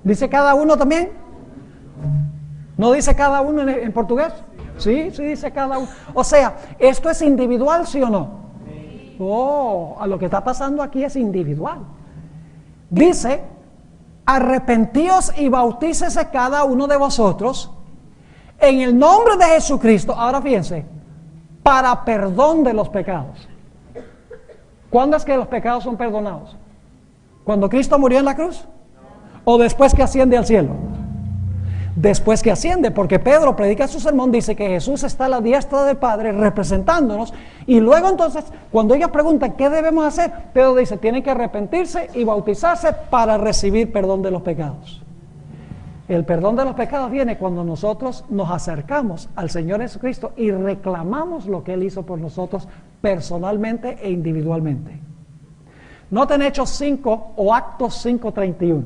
¿Dice cada uno también? ¿No dice cada uno en portugués? Sí, dice cada uno. O sea, ¿esto es individual, sí o no? A lo que está pasando aquí es individual. Dice, arrepentíos y bautícese cada uno de vosotros en el nombre de Jesucristo. Ahora fíjense, para perdón de los pecados. ¿Cuándo es que los pecados son perdonados? ¿Cuando Cristo murió en la cruz? ¿O después que asciende al cielo? Después que asciende, porque Pedro predica su sermón, dice que Jesús está a la diestra del Padre representándonos, y luego entonces, cuando ellos preguntan ¿qué debemos hacer? Pedro dice, tienen que arrepentirse y bautizarse para recibir perdón de los pecados. El perdón de los pecados viene cuando nosotros nos acercamos al Señor Jesucristo y reclamamos lo que Él hizo por nosotros personalmente e individualmente. Noten Hechos 5 o Actos 5:31.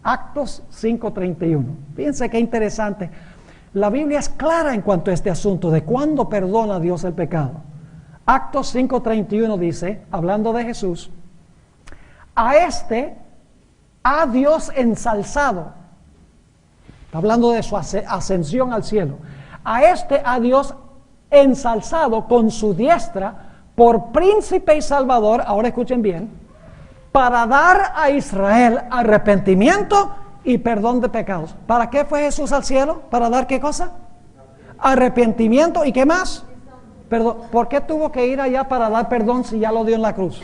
Actos 5:31. Fíjense qué interesante. La Biblia es clara en cuanto a este asunto de cuándo perdona Dios el pecado. Actos 5:31 dice, hablando de Jesús, a este ha Dios ensalzado. Está hablando de su ascensión al cielo. A este ha Dios ensalzado con su diestra por príncipe y salvador. Ahora escuchen bien. Para dar a Israel arrepentimiento y perdón de pecados. ¿Para qué fue Jesús al cielo? ¿Para dar qué cosa? Arrepentimiento y ¿qué más? Perdón. ¿Por qué tuvo que ir allá para dar perdón si ya lo dio en la cruz?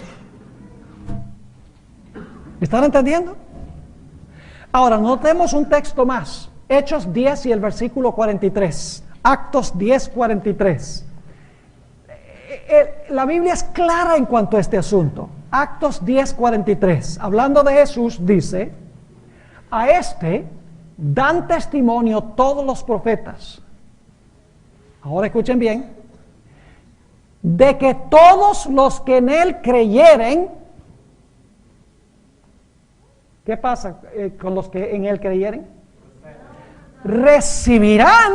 ¿Están entendiendo? Ahora, notemos un texto más. Hechos 10 y el versículo 43. Actos 10:43. La Biblia es clara en cuanto a este asunto. Actos 10:43, hablando de Jesús, dice, a este dan testimonio todos los profetas. Ahora escuchen bien, de que todos los que en él creyeren, ¿qué pasa con los que en él creyeren? Recibirán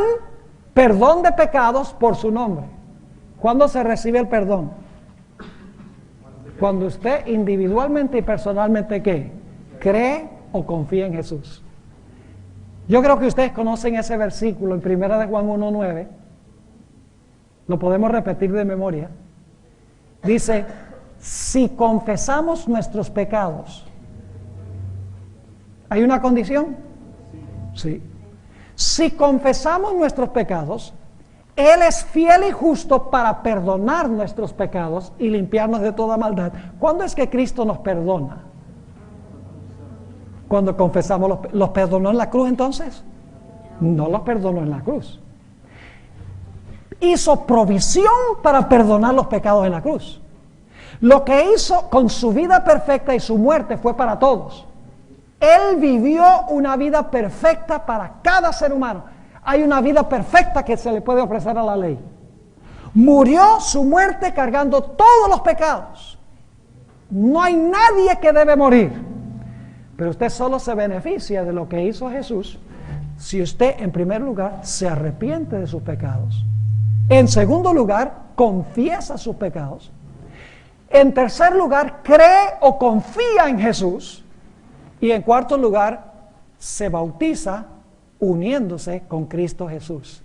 perdón de pecados por su nombre. ¿Cuándo se recibe el perdón? Cuando usted individualmente y personalmente ¿qué? Cree o confía en Jesús. Yo creo que ustedes conocen ese versículo en 1 de Juan 1:9. Lo podemos repetir de memoria. Dice, si confesamos nuestros pecados, ¿hay una condición? Sí. Si confesamos nuestros pecados, Él es fiel y justo para perdonar nuestros pecados y limpiarnos de toda maldad. ¿Cuándo es que Cristo nos perdona? Cuando confesamos. ¿Los perdonó en la cruz entonces? No los perdonó en la cruz. Hizo provisión para perdonar los pecados en la cruz. Lo que hizo con su vida perfecta y su muerte fue para todos. Él vivió una vida perfecta para cada ser humano. Hay una vida perfecta que se le puede ofrecer a la ley. Murió su muerte cargando todos los pecados. No hay nadie que debe morir. Pero usted solo se beneficia de lo que hizo Jesús si usted, en primer lugar, se arrepiente de sus pecados. En segundo lugar, confiesa sus pecados. En tercer lugar, cree o confía en Jesús. Y en cuarto lugar, se bautiza uniéndose con Cristo Jesús.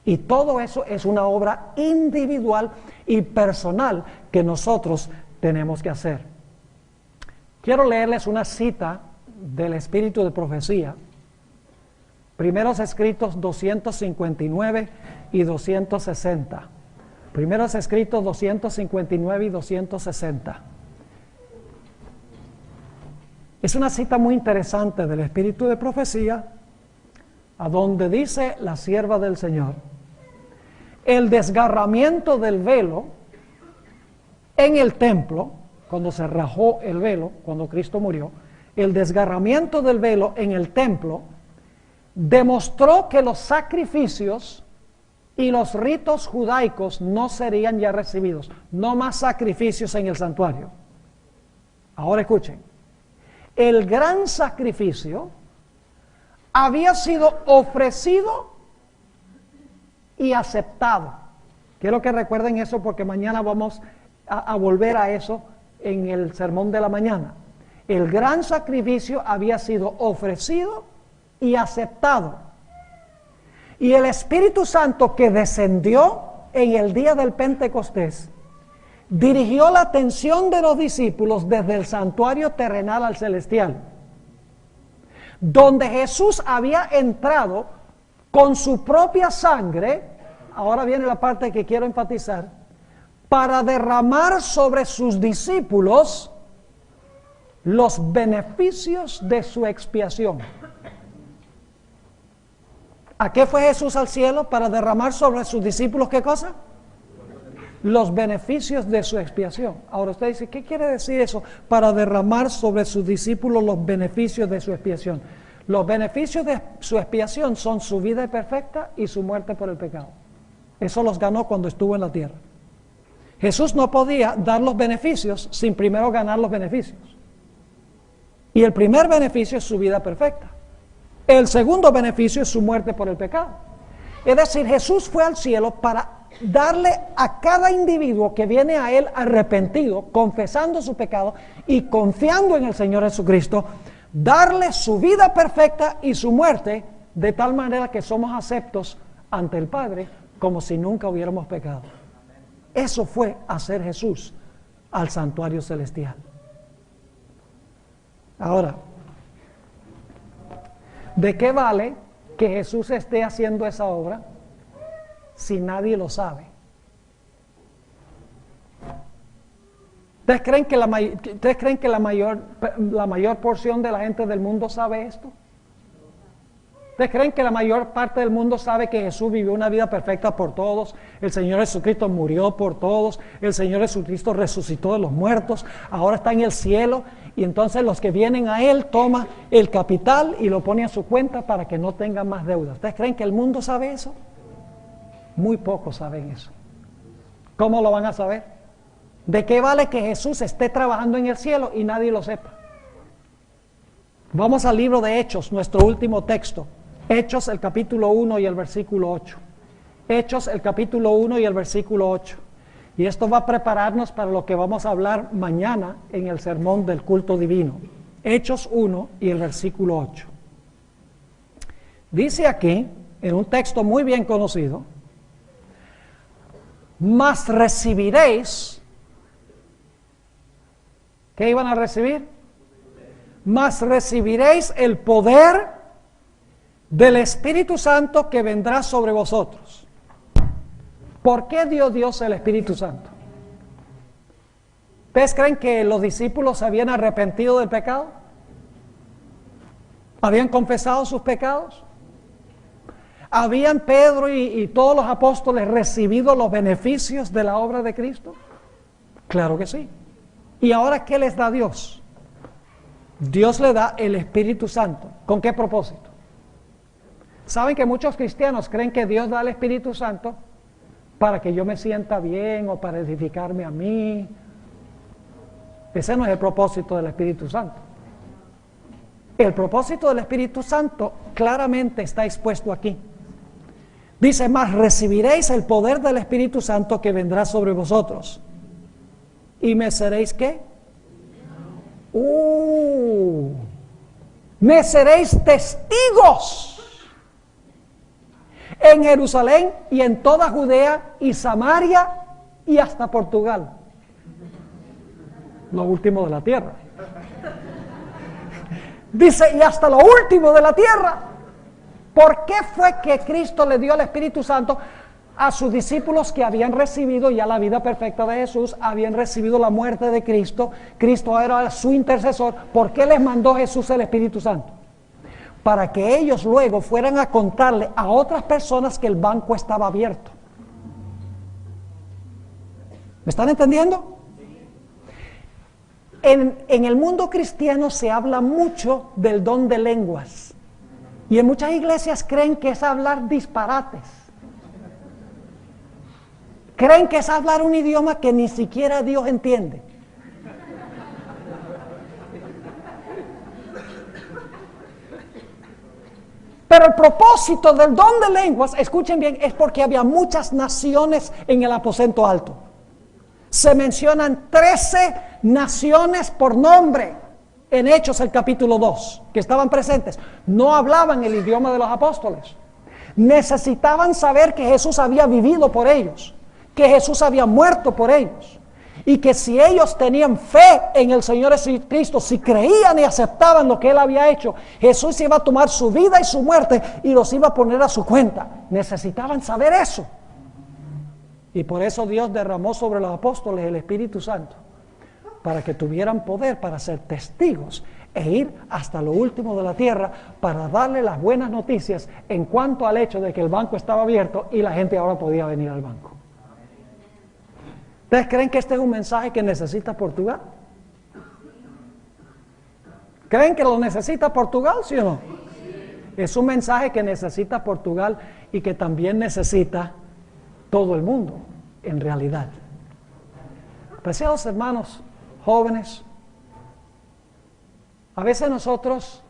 Y todo eso es una obra individual y personal que nosotros tenemos que hacer. Quiero leerles una cita del Espíritu de Profecía. Primeros Escritos 259 y 260. Primeros Escritos 259 y 260. Es una cita muy interesante del Espíritu de Profecía, a donde dice la sierva del Señor: el desgarramiento del velo en el templo, cuando se rajó el velo, cuando Cristo murió, el desgarramiento del velo en el templo demostró que los sacrificios y los ritos judaicos no serían ya recibidos, no más sacrificios en el santuario. Ahora escuchen, el gran sacrificio había sido ofrecido y aceptado. Quiero que recuerden eso porque mañana vamos a volver a eso en el sermón de la mañana. El gran sacrificio había sido ofrecido y aceptado. Y el Espíritu Santo que descendió en el día del Pentecostés dirigió la atención de los discípulos desde el santuario terrenal al celestial, donde Jesús había entrado con su propia sangre. Ahora viene la parte que quiero enfatizar, para derramar sobre sus discípulos los beneficios de su expiación. ¿A qué fue Jesús al cielo? Para derramar sobre sus discípulos, ¿qué cosa? Los beneficios de su expiación. Ahora usted dice, ¿qué quiere decir eso? Para derramar sobre sus discípulos los beneficios de su expiación. Los beneficios de su expiación son su vida perfecta y su muerte por el pecado. Eso los ganó cuando estuvo en la tierra. Jesús no podía dar los beneficios sin primero ganar los beneficios. Y el primer beneficio es su vida perfecta. El segundo beneficio es su muerte por el pecado. Es decir, Jesús fue al cielo para darle a cada individuo que viene a Él arrepentido, confesando su pecado y confiando en el Señor Jesucristo, darle su vida perfecta y su muerte, de tal manera que somos aceptos ante el Padre como si nunca hubiéramos pecado. Eso fue hacer Jesús al santuario celestial. Ahora, ¿de qué vale que Jesús esté haciendo esa obra si nadie lo sabe? ¿Ustedes creen que la mayor porción de la gente del mundo sabe esto? ¿Ustedes creen que la mayor parte del mundo sabe que Jesús vivió una vida perfecta por todos? El Señor Jesucristo murió por todos. El Señor Jesucristo resucitó de los muertos. Ahora está en el cielo. Y entonces los que vienen a Él toman el capital y lo ponen a su cuenta para que no tengan más deudas. ¿Ustedes creen que el mundo sabe eso? Muy pocos saben eso. ¿Cómo lo van a saber? ¿De qué vale que Jesús esté trabajando en el cielo y nadie lo sepa? Vamos al libro de Hechos, nuestro último texto. Hechos, el capítulo 1 y el versículo 8. Hechos, el capítulo 1 y el versículo 8. Y esto va a prepararnos para lo que vamos a hablar mañana en el sermón del culto divino. Hechos 1 y el versículo 8. Dice aquí, en un texto muy bien conocido: mas recibiréis. ¿Qué iban a recibir? Mas recibiréis el poder del Espíritu Santo que vendrá sobre vosotros. ¿Por qué dio Dios el Espíritu Santo? ¿Ustedes creen que los discípulos se habían arrepentido del pecado? ¿Habían confesado sus pecados? ¿Habían Pedro y todos los apóstoles recibido los beneficios de la obra de Cristo? Claro que sí. ¿Y ahora qué les da Dios? Dios le da el Espíritu Santo. ¿Con qué propósito? ¿Saben que muchos cristianos creen que Dios da el Espíritu Santo para que yo me sienta bien o para edificarme a mí. Ese no es el propósito del Espíritu Santo. El propósito del Espíritu Santo claramente está expuesto aquí. Dice, mas recibiréis el poder del Espíritu Santo que vendrá sobre vosotros. ¿Y me seréis qué? Me seréis testigos en Jerusalén y en toda Judea y Samaria y hasta Portugal. Lo último de la tierra. Dice, y hasta lo último de la tierra. ¿Por qué fue que Cristo le dio el Espíritu Santo a sus discípulos que habían recibido ya la vida perfecta de Jesús, habían recibido la muerte de Cristo? Cristo era su intercesor. ¿Por qué les mandó Jesús el Espíritu Santo? Para que ellos luego fueran a contarle a otras personas que el banco estaba abierto. ¿Me están entendiendo? En el mundo cristiano se habla mucho del don de lenguas. Y en muchas iglesias creen que es hablar disparates. Creen que es hablar un idioma que ni siquiera Dios entiende. Pero el propósito del don de lenguas, escuchen bien, es porque había muchas naciones en el aposento alto. Se mencionan 13 naciones por nombre en Hechos, el capítulo 2, que estaban presentes. No hablaban el idioma de los apóstoles. Necesitaban saber que Jesús había vivido por ellos, que Jesús había muerto por ellos, y que si ellos tenían fe en el Señor Jesucristo, si creían y aceptaban lo que Él había hecho, Jesús iba a tomar su vida y su muerte y los iba a poner a su cuenta. Necesitaban saber eso. Y por eso Dios derramó sobre los apóstoles el Espíritu Santo, para que tuvieran poder para ser testigos e ir hasta lo último de la tierra para darle las buenas noticias en cuanto al hecho de que el banco estaba abierto y la gente ahora podía venir al banco. ¿Ustedes creen que este es un mensaje que necesita Portugal? ¿Creen que lo necesita Portugal, sí o no? Es un mensaje que necesita Portugal y que también necesita todo el mundo, en realidad. Apreciados hermanos, jóvenes, a veces nosotros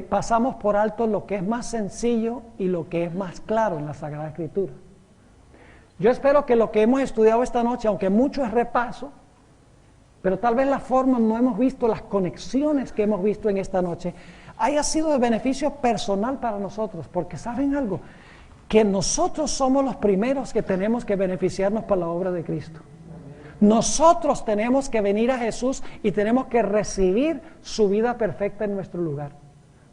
pasamos por alto lo que es más sencillo y lo que es más claro en la Sagrada Escritura. Yo espero que lo que hemos estudiado esta noche, aunque mucho es repaso, pero tal vez la forma no hemos visto, las conexiones que hemos visto en esta noche, haya sido de beneficio personal para nosotros, porque ¿saben algo? Que nosotros somos los primeros que tenemos que beneficiarnos por la obra de Cristo. Nosotros tenemos que venir a Jesús y tenemos que recibir su vida perfecta en nuestro lugar.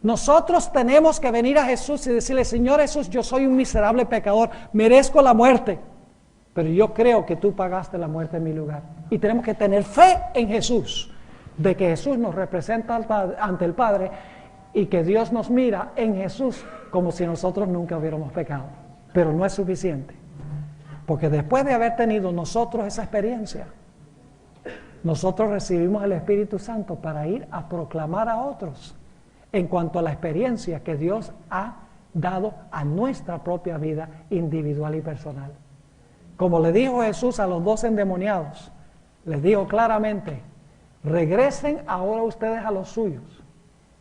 Nosotros tenemos que venir a Jesús y decirle, Señor Jesús, yo soy un miserable pecador, merezco la muerte, pero yo creo que tú pagaste la muerte en mi lugar. Y tenemos que tener fe en Jesús, de que Jesús nos representa ante el Padre y que Dios nos mira en Jesús como si nosotros nunca hubiéramos pecado. Pero no es suficiente, porque después de haber tenido nosotros esa experiencia, nosotros recibimos el Espíritu Santo para ir a proclamar a otros en cuanto a la experiencia que Dios ha dado a nuestra propia vida individual y personal. Como le dijo Jesús a los 2 endemoniados, les dijo claramente, regresen ahora ustedes a los suyos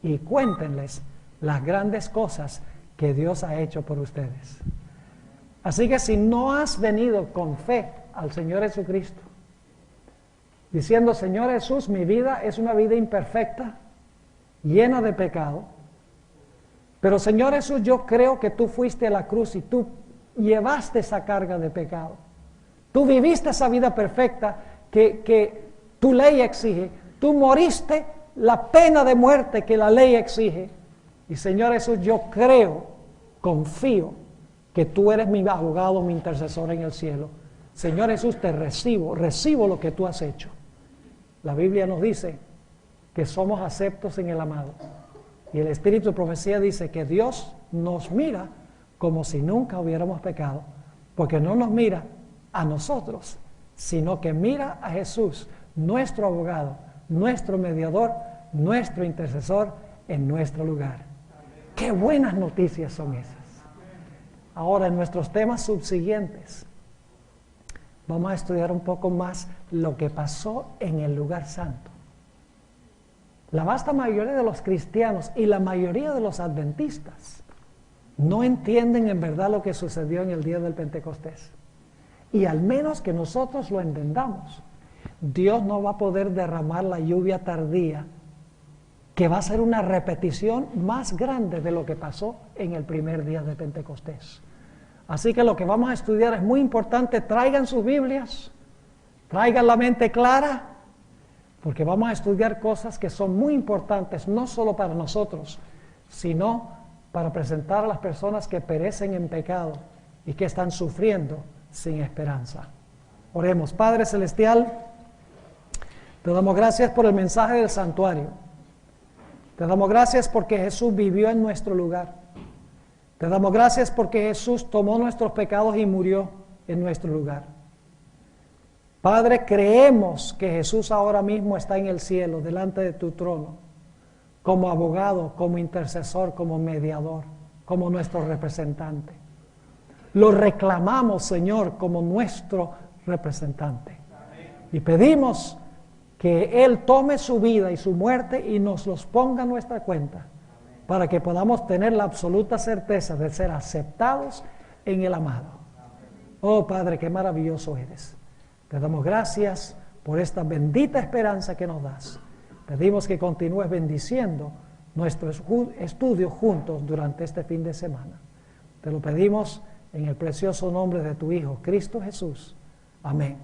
y cuéntenles las grandes cosas que Dios ha hecho por ustedes. Así que si no has venido con fe al Señor Jesucristo, diciendo, Señor Jesús, mi vida es una vida imperfecta, llena de pecado, pero Señor Jesús, yo creo que tú fuiste a la cruz y tú llevaste esa carga de pecado. Tú viviste esa vida perfecta que tu ley exige. Tú moriste la pena de muerte que la ley exige. Y Señor Jesús, yo creo, confío que tú eres mi abogado, mi intercesor en el cielo. Señor Jesús, te recibo lo que tú has hecho. La Biblia nos dice que somos aceptos en el amado. Y el Espíritu de Profecía dice que Dios nos mira como si nunca hubiéramos pecado, porque no nos mira a nosotros, sino que mira a Jesús, nuestro abogado, nuestro mediador, nuestro intercesor en nuestro lugar. ¡Qué buenas noticias son esas! Ahora, en nuestros temas subsiguientes, vamos a estudiar un poco más lo que pasó en el lugar santo. La vasta mayoría de los cristianos y la mayoría de los adventistas no entienden en verdad lo que sucedió en el día del Pentecostés. Y al menos que nosotros lo entendamos, Dios no va a poder derramar la lluvia tardía, que va a ser una repetición más grande de lo que pasó en el primer día de Pentecostés. Así que lo que vamos a estudiar es muy importante. Traigan sus Biblias, traigan la mente clara, porque vamos a estudiar cosas que son muy importantes, no solo para nosotros, sino para presentar a las personas que perecen en pecado y que están sufriendo sin esperanza. Oremos. Padre Celestial, te damos gracias por el mensaje del santuario. Te damos gracias porque Jesús vivió en nuestro lugar. Te damos gracias porque Jesús tomó nuestros pecados y murió en nuestro lugar. Padre, creemos que Jesús ahora mismo está en el cielo, delante de tu trono, como abogado, como intercesor, como mediador, como nuestro representante. Lo reclamamos, Señor, como nuestro representante. Y pedimos que Él tome su vida y su muerte y nos los ponga a nuestra cuenta, para que podamos tener la absoluta certeza de ser aceptados en el amado. Oh Padre, qué maravilloso eres. Te damos gracias por esta bendita esperanza que nos das. Pedimos que continúes bendiciendo nuestros estudios juntos durante este fin de semana. Te lo pedimos en el precioso nombre de tu Hijo, Cristo Jesús. Amén.